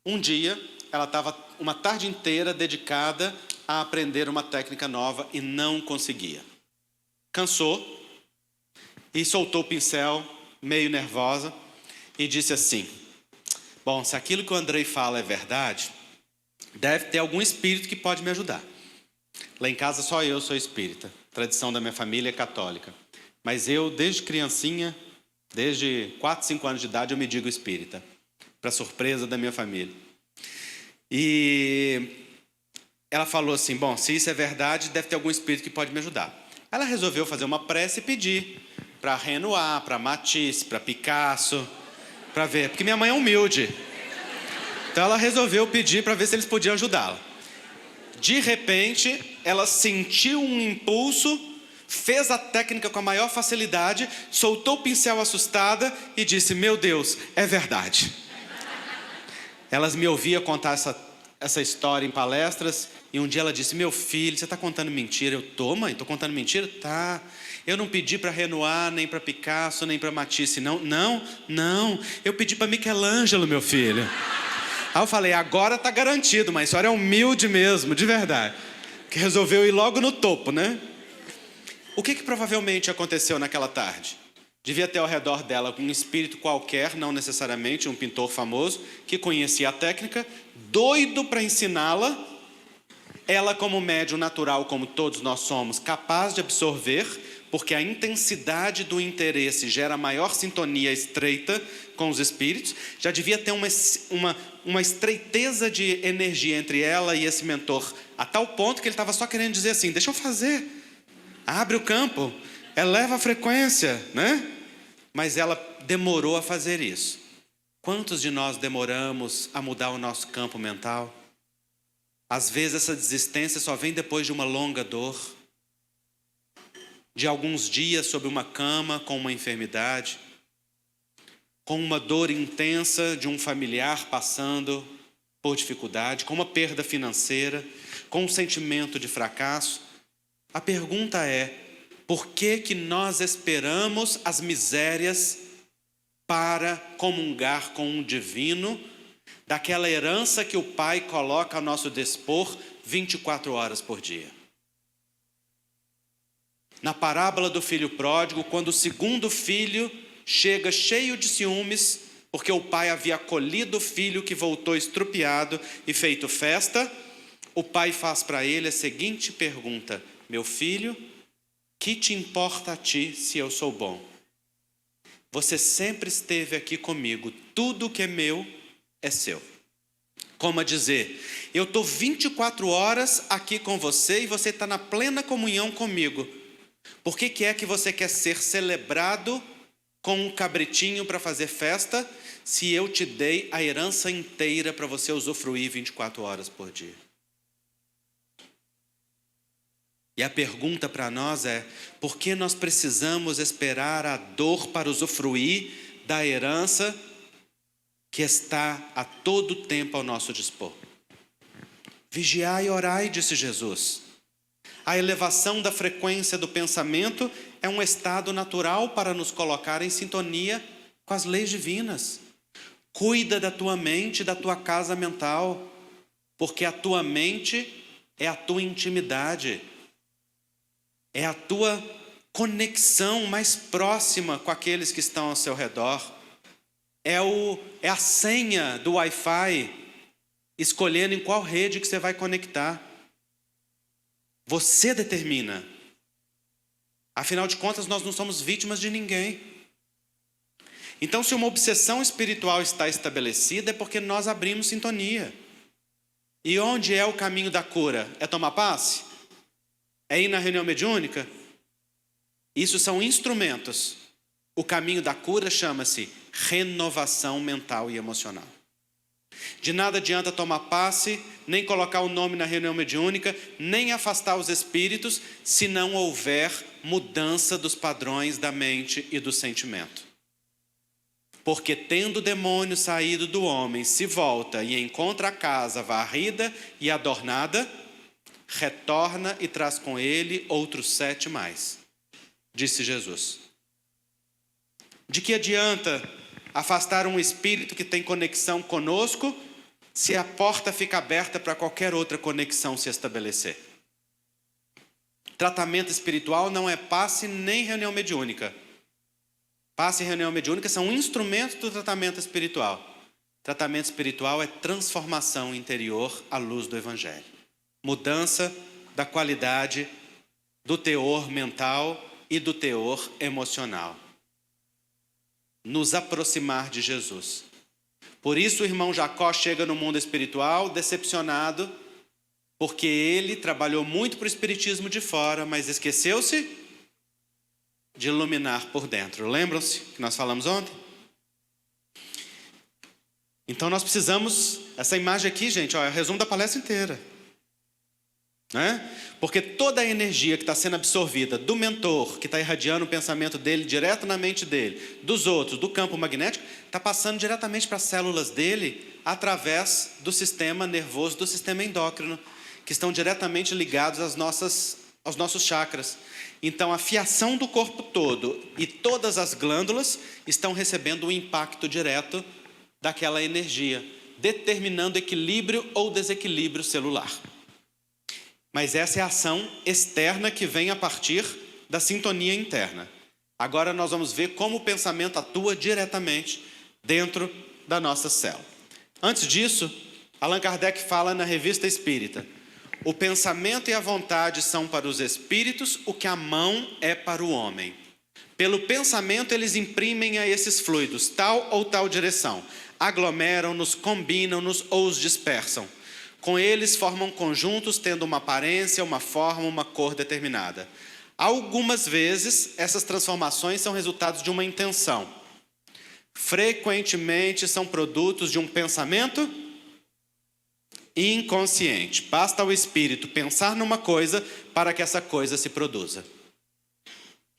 Um dia, ela estava uma tarde inteira dedicada a aprender uma técnica nova e não conseguia. Cansou e soltou o pincel, meio nervosa, e disse assim: bom, se aquilo que o Andrei fala é verdade, deve ter algum espírito que pode me ajudar. Lá em casa só eu sou espírita. A tradição da minha família é católica. Mas eu, desde criancinha, desde 4, 5 anos de idade, eu me digo espírita. Para surpresa da minha família. E ela falou assim, bom, se isso é verdade, deve ter algum espírito que pode me ajudar. Ela resolveu fazer uma prece e pedir para Renoir, para Matisse, para Picasso, para ver, porque minha mãe é humilde. Então ela resolveu pedir para ver se eles podiam ajudá-la. De repente, ela sentiu um impulso, fez a técnica com a maior facilidade, soltou o pincel assustada e disse, meu Deus, é verdade. Elas me ouviam contar essa história em palestras, e um dia ela disse, meu filho, você está contando mentira? Eu, tô, mãe, estou contando mentira? Tá. Eu não pedi para Renoir, nem para Picasso, nem para Matisse, não. Não. Eu pedi para Michelangelo, meu filho. Aí eu falei, agora está garantido, mas a senhora é humilde mesmo, de verdade. Que resolveu ir logo no topo, né? O que provavelmente aconteceu naquela tarde? Devia ter ao redor dela um espírito qualquer, não necessariamente um pintor famoso, que conhecia a técnica, doido para ensiná-la. Ela, como médium natural, como todos nós somos, capaz de absorver, porque a intensidade do interesse gera maior sintonia estreita com os espíritos. Já devia ter uma estreiteza de energia entre ela e esse mentor, a tal ponto que ele estava só querendo dizer assim, deixa eu fazer, abre o campo, eleva a frequência, né? Mas ela demorou a fazer isso. Quantos de nós demoramos a mudar o nosso campo mental? Às vezes essa desistência só vem depois de uma longa dor, de alguns dias sob uma cama com uma enfermidade, com uma dor intensa de um familiar passando por dificuldade, com uma perda financeira, com um sentimento de fracasso. A pergunta é, por que nós esperamos as misérias para comungar com um divino, daquela herança que o Pai coloca ao nosso dispor 24 horas por dia? Na parábola do filho pródigo, quando o segundo filho chega cheio de ciúmes, porque o pai havia acolhido o filho que voltou estrupiado e feito festa, o pai faz para ele a seguinte pergunta, meu filho, que te importa a ti se eu sou bom? Você sempre esteve aqui comigo, tudo que é meu é seu. Como a dizer, eu estou 24 horas aqui com você e você está na plena comunhão comigo. Por que é que você quer ser celebrado com um cabritinho para fazer festa, se eu te dei a herança inteira para você usufruir 24 horas por dia? E a pergunta para nós é, por que nós precisamos esperar a dor para usufruir da herança que está a todo tempo ao nosso dispor? Vigiai e orai, disse Jesus. A elevação da frequência do pensamento é um estado natural para nos colocar em sintonia com as leis divinas. Cuida da tua mente, da tua casa mental, porque a tua mente é a tua intimidade, é a tua conexão mais próxima com aqueles que estão ao seu redor. É a senha do Wi-Fi, escolhendo em qual rede que você vai conectar. Você determina. Afinal de contas, nós não somos vítimas de ninguém. Então, se uma obsessão espiritual está estabelecida, é porque nós abrimos sintonia. E onde é o caminho da cura? É tomar passe? É ir na reunião mediúnica? Isso são instrumentos. O caminho da cura chama-se renovação mental e emocional. De nada adianta tomar passe, nem colocar o nome na reunião mediúnica, nem afastar os espíritos, se não houver mudança dos padrões da mente e do sentimento. Porque tendo o demônio saído do homem, se volta e encontra a casa varrida e adornada, retorna e traz com ele outros 7 mais, disse Jesus. De que adianta afastar um espírito que tem conexão conosco, se a porta fica aberta para qualquer outra conexão se estabelecer? Tratamento espiritual não é passe nem reunião mediúnica. Passe e reunião mediúnica são instrumentos do tratamento espiritual. Tratamento espiritual é transformação interior à luz do Evangelho. Mudança da qualidade do teor mental e do teor emocional. Nos aproximar de Jesus. Por isso o irmão Jacó chega no mundo espiritual decepcionado, porque ele trabalhou muito para o espiritismo de fora, mas esqueceu-se de iluminar por dentro. Lembram-se que nós falamos ontem? Então nós precisamos, essa imagem aqui, gente, ó, é o resumo da palestra inteira. Né? Porque toda a energia que está sendo absorvida do mentor, que está irradiando o pensamento dele direto na mente dele, dos outros, do campo magnético, está passando diretamente para as células dele através do sistema nervoso, do sistema endócrino, que estão diretamente ligados aos nossos chakras. Então a fiação do corpo todo e todas as glândulas estão recebendo um impacto direto daquela energia, determinando equilíbrio ou desequilíbrio celular. Mas essa é a ação externa que vem a partir da sintonia interna. Agora nós vamos ver como o pensamento atua diretamente dentro da nossa célula. Antes disso, Allan Kardec fala na Revista Espírita: o pensamento e a vontade são para os espíritos o que a mão é para o homem. Pelo pensamento eles imprimem a esses fluidos tal ou tal direção, aglomeram-nos, combinam-nos ou os dispersam. Com eles formam conjuntos tendo uma aparência, uma forma, uma cor determinada. Algumas vezes essas transformações são resultados de uma intenção. Frequentemente são produtos de um pensamento inconsciente. Basta ao espírito pensar numa coisa para que essa coisa se produza.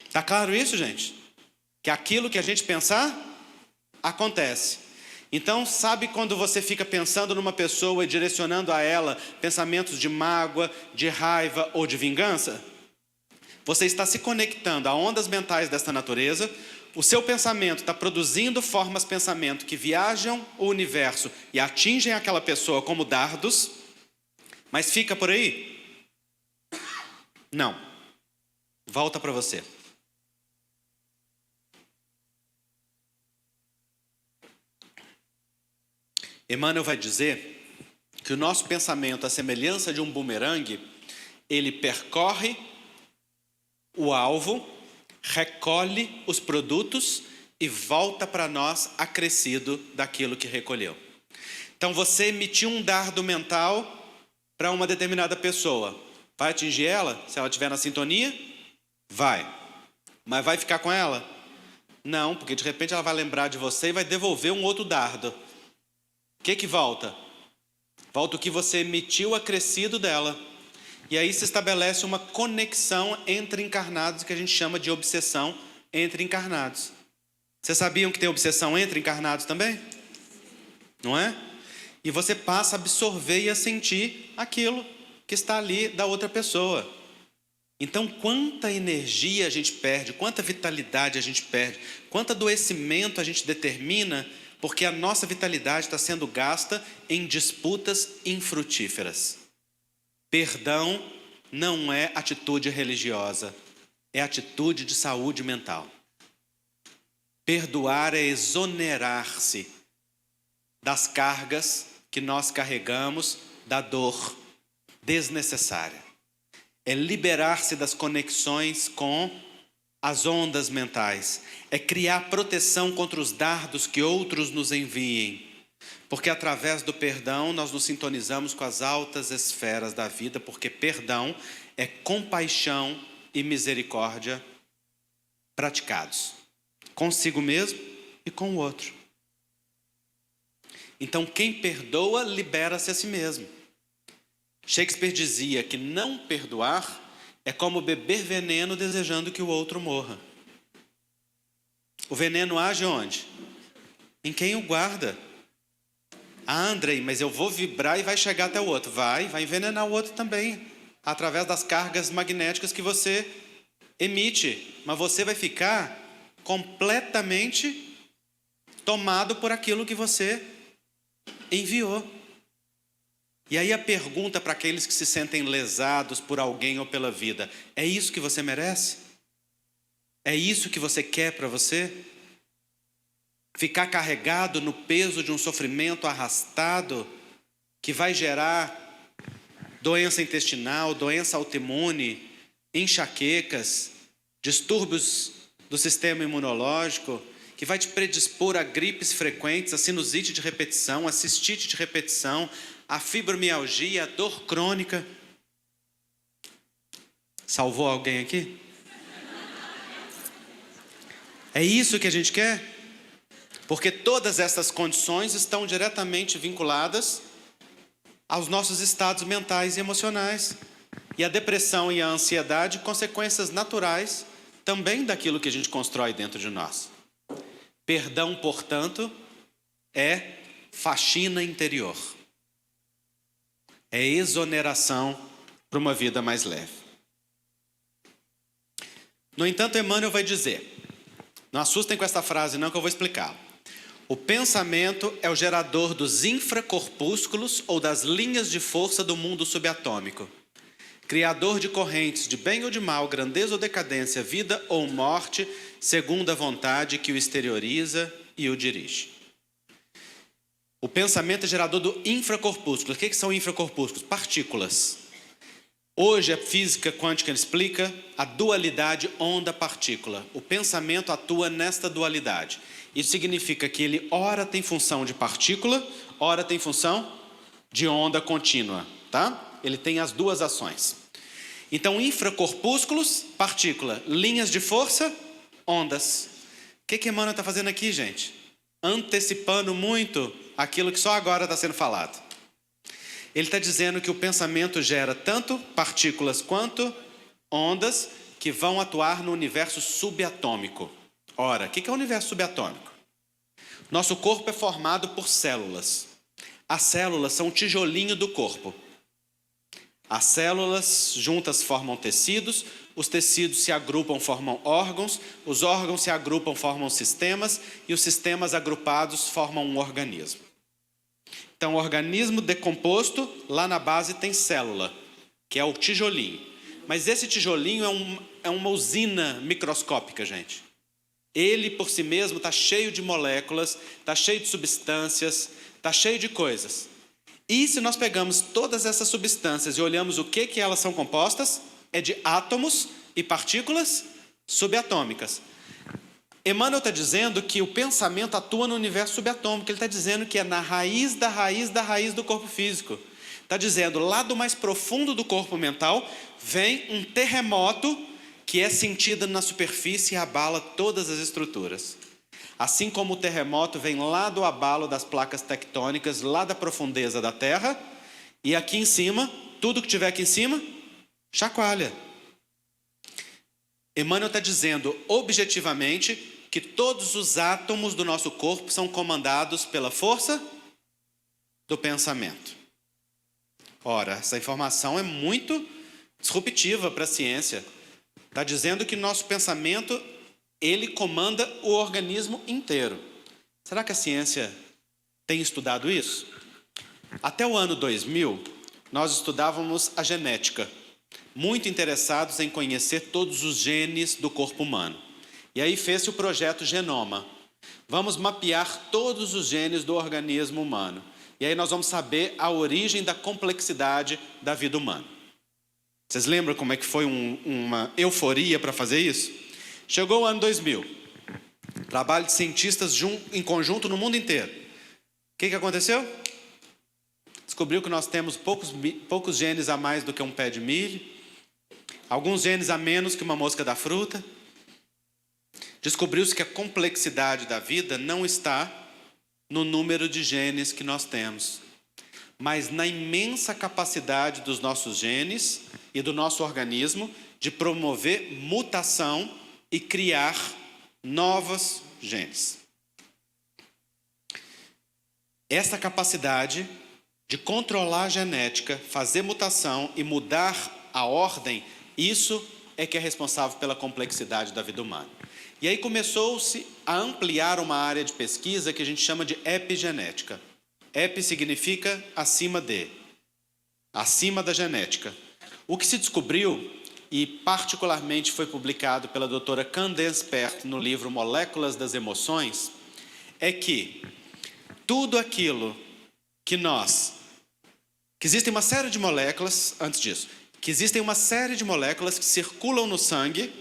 Está claro isso, gente? Que aquilo que a gente pensar, acontece. Então, sabe quando você fica pensando numa pessoa e direcionando a ela pensamentos de mágoa, de raiva ou de vingança? Você está se conectando a ondas mentais desta natureza, o seu pensamento está produzindo formas de pensamento que viajam o universo e atingem aquela pessoa como dardos, mas fica por aí? Não. Volta para você. Emmanuel vai dizer que o nosso pensamento, à semelhança de um bumerangue, ele percorre o alvo, recolhe os produtos e volta para nós acrescido daquilo que recolheu. Então você emitiu um dardo mental para uma determinada pessoa. Vai atingir ela? Se ela estiver na sintonia? Vai. Mas vai ficar com ela? Não, porque de repente ela vai lembrar de você e vai devolver um outro dardo. O que volta? Volta o que você emitiu acrescido dela. E aí se estabelece uma conexão entre encarnados, que a gente chama de obsessão entre encarnados. Vocês sabiam que tem obsessão entre encarnados também? Não é? E você passa a absorver e a sentir aquilo que está ali da outra pessoa. Então, quanta energia a gente perde, quanta vitalidade a gente perde, quanto adoecimento a gente determina, porque a nossa vitalidade está sendo gasta em disputas infrutíferas. Perdão não é atitude religiosa, é atitude de saúde mental. Perdoar é exonerar-se das cargas que nós carregamos, da dor desnecessária. É liberar-se das conexões com as ondas mentais. É criar proteção contra os dardos que outros nos enviem. Porque através do perdão nós nos sintonizamos com as altas esferas da vida, porque perdão é compaixão e misericórdia praticados. Consigo mesmo e com o outro. Então quem perdoa, libera-se a si mesmo. Shakespeare dizia que não perdoar é como beber veneno desejando que o outro morra. O veneno age onde? Em quem o guarda. Ah, Andrei, mas eu vou vibrar e vai chegar até o outro. Vai envenenar o outro também, através das cargas magnéticas que você emite. Mas você vai ficar completamente tomado por aquilo que você enviou. E aí a pergunta para aqueles que se sentem lesados por alguém ou pela vida: é isso que você merece? É isso que você quer para você? ficar carregado no peso de um sofrimento arrastado que vai gerar doença intestinal, doença autoimune, enxaquecas, distúrbios do sistema imunológico, que vai te predispor a gripes frequentes, a sinusite de repetição, a cistite de repetição, a fibromialgia, a dor crônica. Salvou alguém aqui? É isso que a gente quer? Porque todas essas condições estão diretamente vinculadas aos nossos estados mentais e emocionais. E a depressão e a ansiedade, consequências naturais também daquilo que a gente constrói dentro de nós. Perdão, portanto, é faxina interior. É exoneração para uma vida mais leve. No entanto, Emmanuel vai dizer, não assustem com essa frase não, que eu vou explicar. O pensamento é o gerador dos infracorpúsculos ou das linhas de força do mundo subatômico. Criador de correntes de bem ou de mal, grandeza ou decadência, vida ou morte, segundo a vontade que o exterioriza e o dirige. O pensamento é gerador do infracorpúsculo. O que são infracorpúsculos? Partículas. Hoje a física quântica explica a dualidade onda-partícula. O pensamento atua nesta dualidade. Isso significa que ele ora tem função de partícula, ora tem função de onda contínua, tá? Ele tem as duas ações. Então, infracorpúsculos, partícula, linhas de força, ondas. O que Emmanuel está fazendo aqui, gente? Antecipando muito aquilo que só agora está sendo falado. Ele está dizendo que o pensamento gera tanto partículas quanto ondas que vão atuar no universo subatômico. Ora, o que é o universo subatômico? Nosso corpo é formado por células. As células são o tijolinho do corpo. As células juntas formam tecidos, os tecidos se agrupam, formam órgãos, os órgãos se agrupam, formam sistemas, e os sistemas agrupados formam um organismo. Então, o organismo decomposto, lá na base tem célula, que é o tijolinho. Mas esse tijolinho é uma usina microscópica, gente. Ele, por si mesmo, está cheio de moléculas, está cheio de substâncias, está cheio de coisas. E se nós pegamos todas essas substâncias e olhamos o que elas são compostas, é de átomos e partículas subatômicas. Emmanuel está dizendo que o pensamento atua no universo subatômico. Ele está dizendo que é na raiz da raiz da raiz do corpo físico. Está dizendo, lá do mais profundo do corpo mental, vem um terremoto que é sentido na superfície e abala todas as estruturas. Assim como o terremoto vem lá do abalo das placas tectônicas, lá da profundeza da Terra, e aqui em cima, tudo que tiver aqui em cima, chacoalha. Emmanuel está dizendo, objetivamente, que todos os átomos do nosso corpo são comandados pela força do pensamento. Ora, essa informação é muito disruptiva para a ciência. Está dizendo que nosso pensamento, ele comanda o organismo inteiro. Será que a ciência tem estudado isso? Até o ano 2000, nós estudávamos a genética, muito interessados em conhecer todos os genes do corpo humano. E aí fez-se o projeto Genoma. Vamos mapear todos os genes do organismo humano. E aí nós vamos saber a origem da complexidade da vida humana. Vocês lembram como é que foi uma euforia para fazer isso? Chegou o ano 2000. Trabalho de cientistas em conjunto no mundo inteiro. O que aconteceu? Descobriu que nós temos poucos genes a mais do que um pé de milho. Alguns genes a menos que uma mosca da fruta. Descobriu-se que a complexidade da vida não está no número de genes que nós temos, mas na imensa capacidade dos nossos genes e do nosso organismo de promover mutação e criar novos genes. Essa capacidade de controlar a genética, fazer mutação e mudar a ordem, isso é que é responsável pela complexidade da vida humana. E aí começou-se a ampliar uma área de pesquisa que a gente chama de epigenética. Epi significa acima de, acima da genética. O que se descobriu, e particularmente foi publicado pela doutora Candace Pert no livro Moléculas das Emoções, é que tudo aquilo que existem uma série de moléculas, antes disso, que existem uma série de moléculas que circulam no sangue,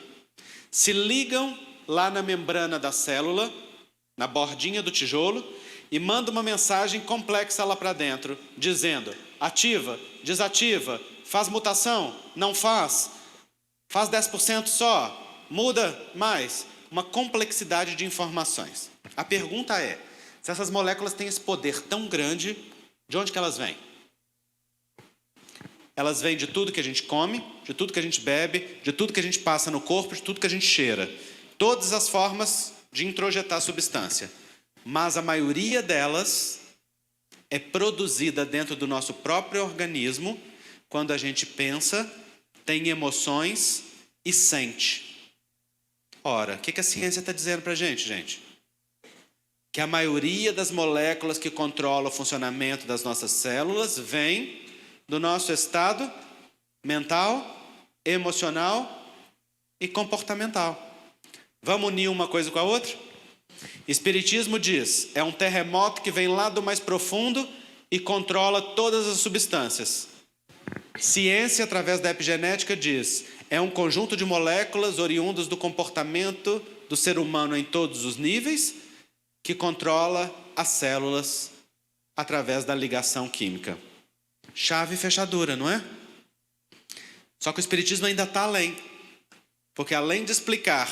se ligam lá na membrana da célula, na bordinha do tijolo, e mandam uma mensagem complexa lá para dentro, dizendo: ativa, desativa, faz mutação, não faz 10% só, muda mais. Uma complexidade de informações. A pergunta é, se essas moléculas têm esse poder tão grande, de onde que elas vêm? Elas vêm de tudo que a gente come, de tudo que a gente bebe, de tudo que a gente passa no corpo, de tudo que a gente cheira. Todas as formas de introjetar substância. Mas a maioria delas é produzida dentro do nosso próprio organismo quando a gente pensa, tem emoções e sente. Ora, o que a ciência está dizendo para a gente? Que a maioria das moléculas que controlam o funcionamento das nossas células vem do nosso estado mental, emocional e comportamental. Vamos unir uma coisa com a outra? Espiritismo diz, é um terremoto que vem lá do mais profundo e controla todas as substâncias. Ciência, através da epigenética, diz, é um conjunto de moléculas oriundas do comportamento do ser humano em todos os níveis, que controla as células através da ligação química. Chave e fechadura, não é? Só que o Espiritismo ainda está além. Porque além de explicar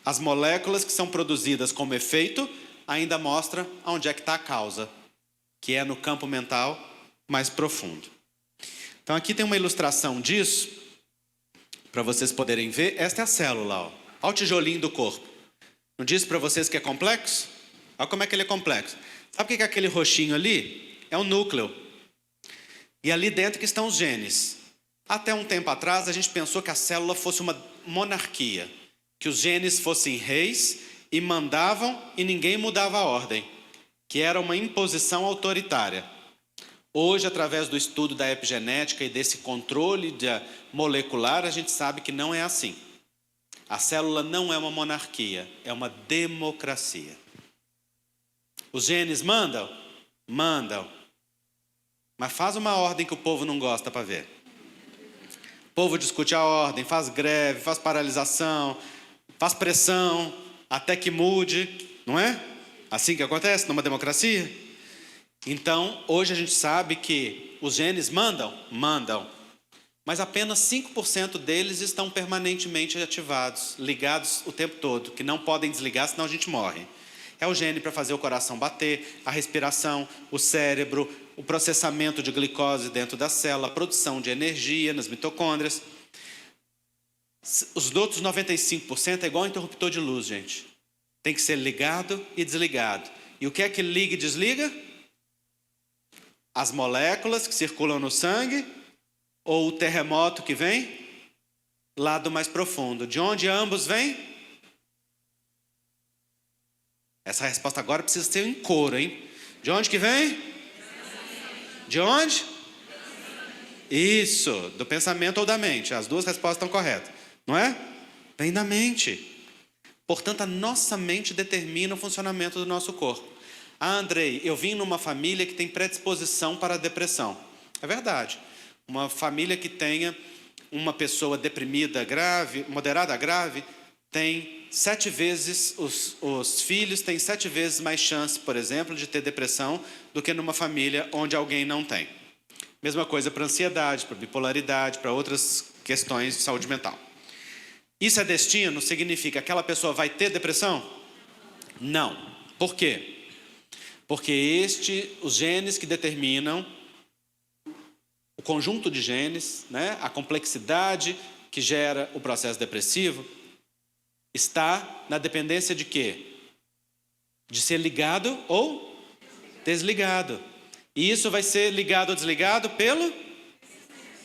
as moléculas que são produzidas como efeito, ainda mostra onde é que está a causa, que é no campo mental mais profundo. Então aqui tem uma ilustração disso, para vocês poderem ver. Esta é a célula, ó. Olha o tijolinho do corpo. Não disse para vocês que é complexo? Olha como é que ele é complexo. Sabe o que é aquele roxinho ali? É o núcleo. E ali dentro que estão os genes. Até um tempo atrás, a gente pensou que a célula fosse uma monarquia. Que os genes fossem reis e mandavam e ninguém mudava a ordem. Que era uma imposição autoritária. Hoje, através do estudo da epigenética e desse controle molecular, a gente sabe que não é assim. A célula não é uma monarquia, é uma democracia. Os genes mandam? Mandam. Mas faz uma ordem que o povo não gosta para ver. O povo discute a ordem, faz greve, faz paralisação, faz pressão, até que mude, não é? Assim que acontece numa democracia? Então, hoje a gente sabe que os genes mandam? Mandam. Mas apenas 5% deles estão permanentemente ativados, ligados o tempo todo, que não podem desligar, senão a gente morre. É o gene para fazer o coração bater, a respiração, o cérebro, o processamento de glicose dentro da célula, a produção de energia nas mitocôndrias. Os outros 95% é igual interruptor de luz, gente. Tem que ser ligado e desligado. E o que é que liga e desliga? As moléculas que circulam no sangue ou o terremoto que vem lá do mais profundo. De onde ambos vêm? Essa resposta agora precisa ser em coro, hein? De onde que vem? De onde? Isso, do pensamento ou da mente. As duas respostas estão corretas, não é? Vem da mente. Portanto, a nossa mente determina o funcionamento do nosso corpo. Ah, Andrei, eu vim numa família que tem predisposição para a depressão. É verdade. Uma família que tenha uma pessoa deprimida grave, moderada grave, tem 7 vezes, os filhos têm 7 vezes mais chance, por exemplo, de ter depressão do que numa família onde alguém não tem. Mesma coisa para ansiedade, para bipolaridade, para outras questões de saúde mental. Isso é destino? Significa que aquela pessoa vai ter depressão? Não. Por quê? Porque os genes que determinam o conjunto de genes, né, a complexidade que gera o processo depressivo, está na dependência de quê? De ser ligado ou desligado. E isso vai ser ligado ou desligado pelo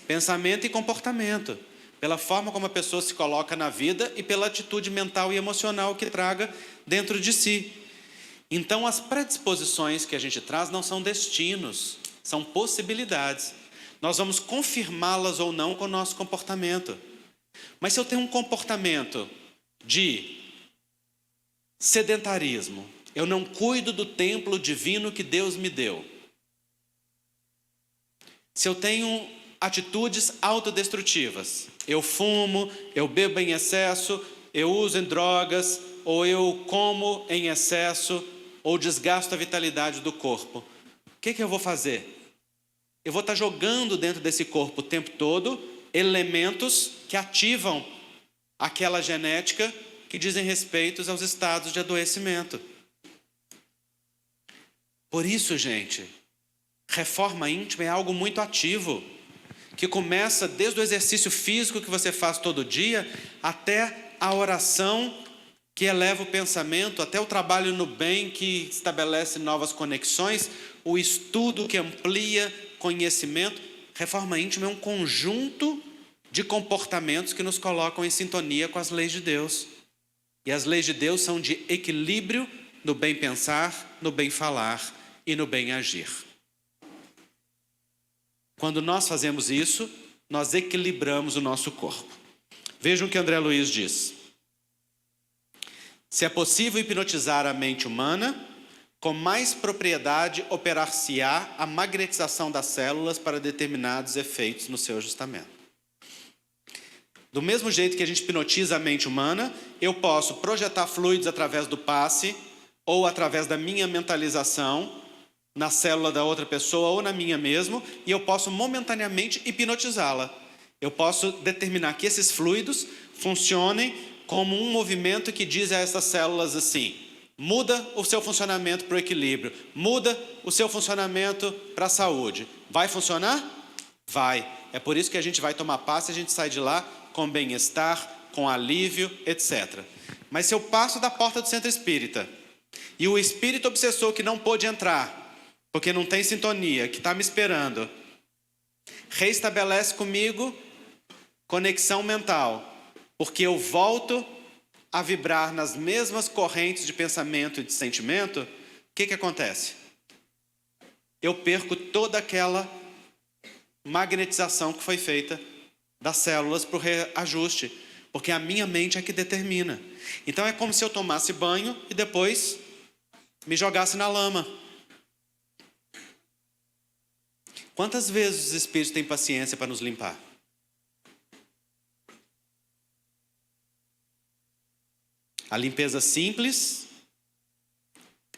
pensamento e comportamento, pela forma como a pessoa se coloca na vida e pela atitude mental e emocional que traga dentro de si. Então, as predisposições que a gente traz não são destinos, são possibilidades. Nós vamos confirmá-las ou não com o nosso comportamento. Mas se eu tenho um comportamento de sedentarismo, eu não cuido do templo divino que Deus me deu. Se eu tenho atitudes autodestrutivas, eu fumo, eu bebo em excesso, eu uso em drogas, ou eu como em excesso, ou desgasto a vitalidade do corpo, o que eu vou fazer? Eu vou estar jogando dentro desse corpo o tempo todo elementos que ativam aquela genética que dizem respeito aos estados de adoecimento. Por isso, gente, reforma íntima é algo muito ativo, que começa desde o exercício físico que você faz todo dia, até a oração que eleva o pensamento, até o trabalho no bem que estabelece novas conexões, o estudo que amplia conhecimento. Reforma íntima é um conjunto de comportamentos que nos colocam em sintonia com as leis de Deus. E as leis de Deus são de equilíbrio no bem pensar, no bem falar e no bem agir. Quando nós fazemos isso, nós equilibramos o nosso corpo. Vejam o que André Luiz diz. Se é possível hipnotizar a mente humana, com mais propriedade operar-se-á a magnetização das células para determinados efeitos no seu ajustamento. Do mesmo jeito que a gente hipnotiza a mente humana, eu posso projetar fluidos através do passe ou através da minha mentalização na célula da outra pessoa ou na minha mesmo, e eu posso momentaneamente hipnotizá-la. Eu posso determinar que esses fluidos funcionem como um movimento que diz a essas células assim: muda o seu funcionamento para o equilíbrio, muda o seu funcionamento para a saúde. Vai funcionar? Vai. É por isso que a gente vai tomar passe e a gente sai de lá com bem-estar, com alívio, etc. Mas se eu passo da porta do centro espírita e o espírito obsessor que não pôde entrar, porque não tem sintonia, que está me esperando, reestabelece comigo conexão mental, porque eu volto a vibrar nas mesmas correntes de pensamento e de sentimento, o que acontece? Eu perco toda aquela magnetização que foi feita das células para o reajuste, porque a minha mente é que determina. Então é como se eu tomasse banho e depois me jogasse na lama. Quantas vezes os espíritos têm paciência para nos limpar? A limpeza simples,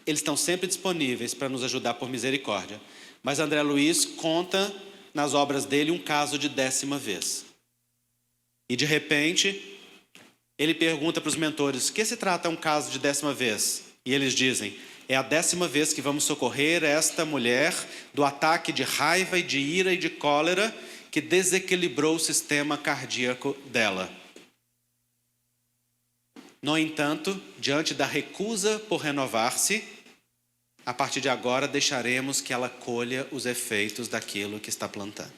eles estão sempre disponíveis para nos ajudar por misericórdia. Mas André Luiz conta nas obras dele um caso de 10ª vez. E de repente, ele pergunta para os mentores: o que se trata um caso de 10ª vez? E eles dizem: é a 10ª vez que vamos socorrer esta mulher do ataque de raiva e de ira e de cólera que desequilibrou o sistema cardíaco dela. No entanto, diante da recusa por renovar-se, a partir de agora deixaremos que ela colha os efeitos daquilo que está plantando.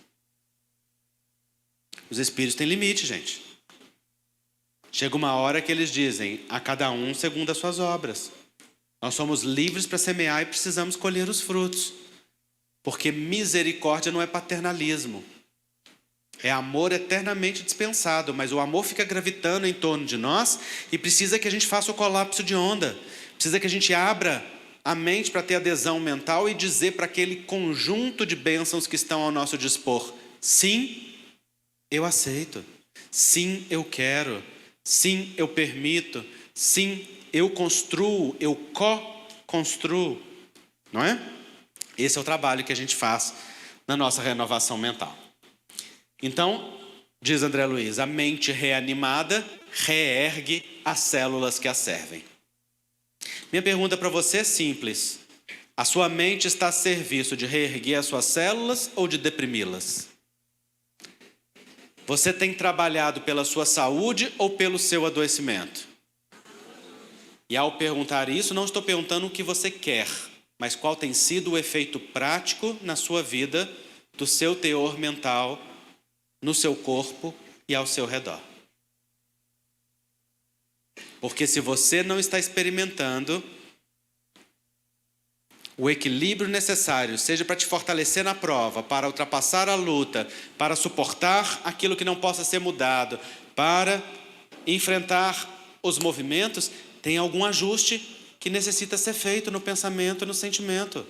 Os espíritos têm limite, gente. Chega uma hora que eles dizem: a cada um segundo as suas obras. Nós somos livres para semear e precisamos colher os frutos. Porque misericórdia não é paternalismo. É amor eternamente dispensado, mas o amor fica gravitando em torno de nós e precisa que a gente faça o colapso de onda. Precisa que a gente abra a mente para ter adesão mental e dizer para aquele conjunto de bênçãos que estão ao nosso dispor: sim, eu aceito. Sim, eu quero. Sim, eu permito. Sim, eu construo, eu co-construo. Não é? Esse é o trabalho que a gente faz na nossa renovação mental. Então, diz André Luiz, a mente reanimada reergue as células que a servem. Minha pergunta para você é simples: a sua mente está a serviço de reerguer as suas células ou de deprimi-las? Você tem trabalhado pela sua saúde ou pelo seu adoecimento? E ao perguntar isso, não estou perguntando o que você quer, mas qual tem sido o efeito prático na sua vida do seu teor mental, no seu corpo e ao seu redor. Porque se você não está experimentando o equilíbrio necessário, seja para te fortalecer na prova, para ultrapassar a luta, para suportar aquilo que não possa ser mudado, para enfrentar os movimentos, tem algum ajuste que necessita ser feito no pensamento e no sentimento.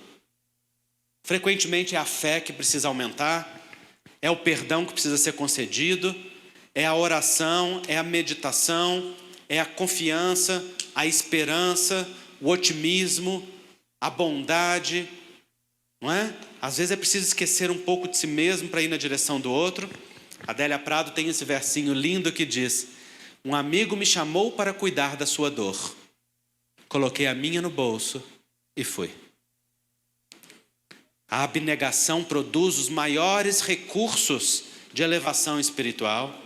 Frequentemente é a fé que precisa aumentar, é o perdão que precisa ser concedido, é a oração, é a meditação, é a confiança, a esperança, o otimismo, a bondade, não é? Às vezes é preciso esquecer um pouco de si mesmo para ir na direção do outro. Adélia Prado tem esse versinho lindo que diz: um amigo me chamou para cuidar da sua dor. Coloquei a minha no bolso e fui. A abnegação produz os maiores recursos de elevação espiritual.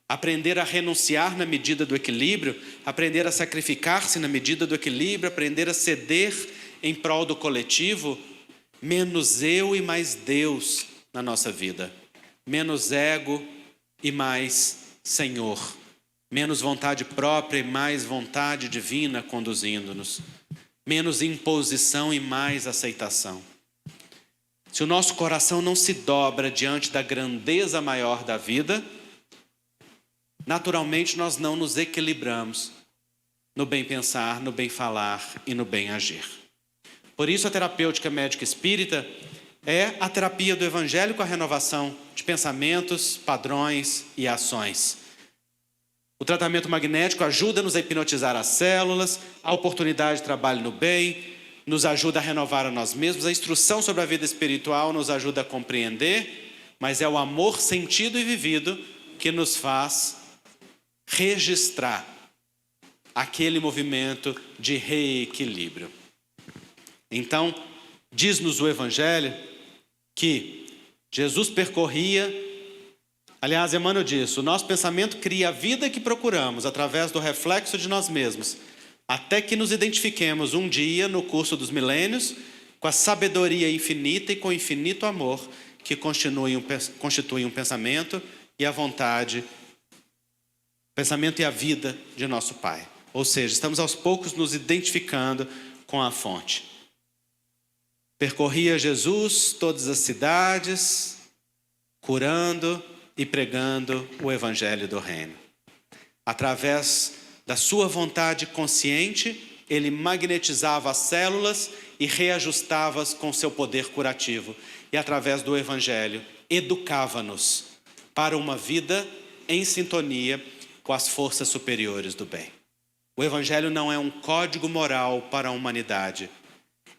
Aprender a renunciar na medida do equilíbrio, aprender a sacrificar-se na medida do equilíbrio, aprender a ceder em prol do coletivo, menos eu e mais Deus na nossa vida. Menos ego e mais Senhor. Menos vontade própria e mais vontade divina conduzindo-nos. Menos imposição e mais aceitação. Se o nosso coração não se dobra diante da grandeza maior da vida, naturalmente nós não nos equilibramos no bem pensar, no bem falar e no bem agir. Por isso a terapêutica médica espírita é a terapia do evangelho com a renovação de pensamentos, padrões e ações. O tratamento magnético ajuda-nos a hipnotizar as células, a oportunidade de trabalho no bem, nos ajuda a renovar a nós mesmos, a instrução sobre a vida espiritual nos ajuda a compreender, mas é o amor sentido e vivido que nos faz registrar aquele movimento de reequilíbrio. Então, diz-nos o Evangelho que Jesus percorria, aliás, Emmanuel diz, o nosso pensamento cria a vida que procuramos através do reflexo de nós mesmos, até que nos identifiquemos um dia no curso dos milênios com a sabedoria infinita e com o infinito amor que constitui um pensamento e a vontade, pensamento e a vida de nosso Pai. Ou seja, estamos aos poucos nos identificando com a fonte. Percorria Jesus todas as cidades, curando e pregando o Evangelho do Reino. Através da sua vontade consciente, ele magnetizava as células e reajustava-as com seu poder curativo. E através do Evangelho, educava-nos para uma vida em sintonia com as forças superiores do bem. O Evangelho não é um código moral para a humanidade.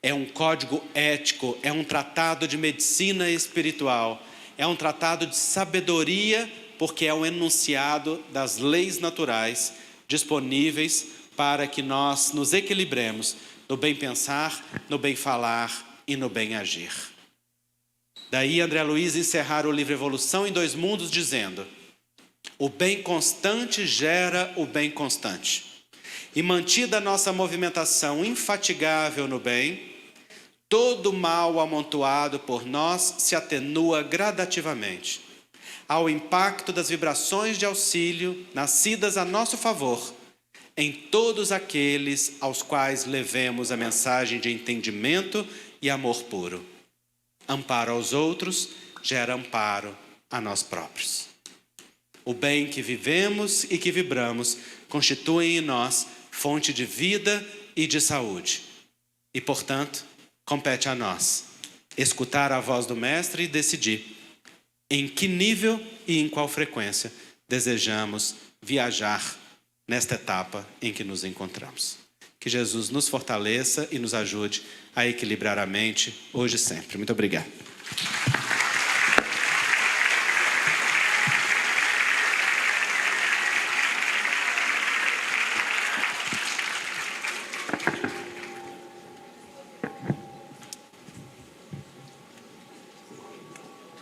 É um código ético, é um tratado de medicina espiritual, é um tratado de sabedoria, porque é um enunciado das leis naturais disponíveis para que nós nos equilibremos no bem pensar, no bem falar e no bem agir. Daí André Luiz encerrar o livro Evolução em Dois Mundos dizendo: o bem constante gera o bem constante. E mantida a nossa movimentação infatigável no bem, todo mal amontoado por nós se atenua gradativamente ao impacto das vibrações de auxílio nascidas a nosso favor em todos aqueles aos quais levemos a mensagem de entendimento e amor puro. Amparo aos outros gera amparo a nós próprios. O bem que vivemos e que vibramos constituem em nós fonte de vida e de saúde. E, portanto, compete a nós escutar a voz do Mestre e decidir em que nível e em qual frequência desejamos viajar nesta etapa em que nos encontramos. Que Jesus nos fortaleça e nos ajude a equilibrar a mente hoje e sempre. Muito obrigado.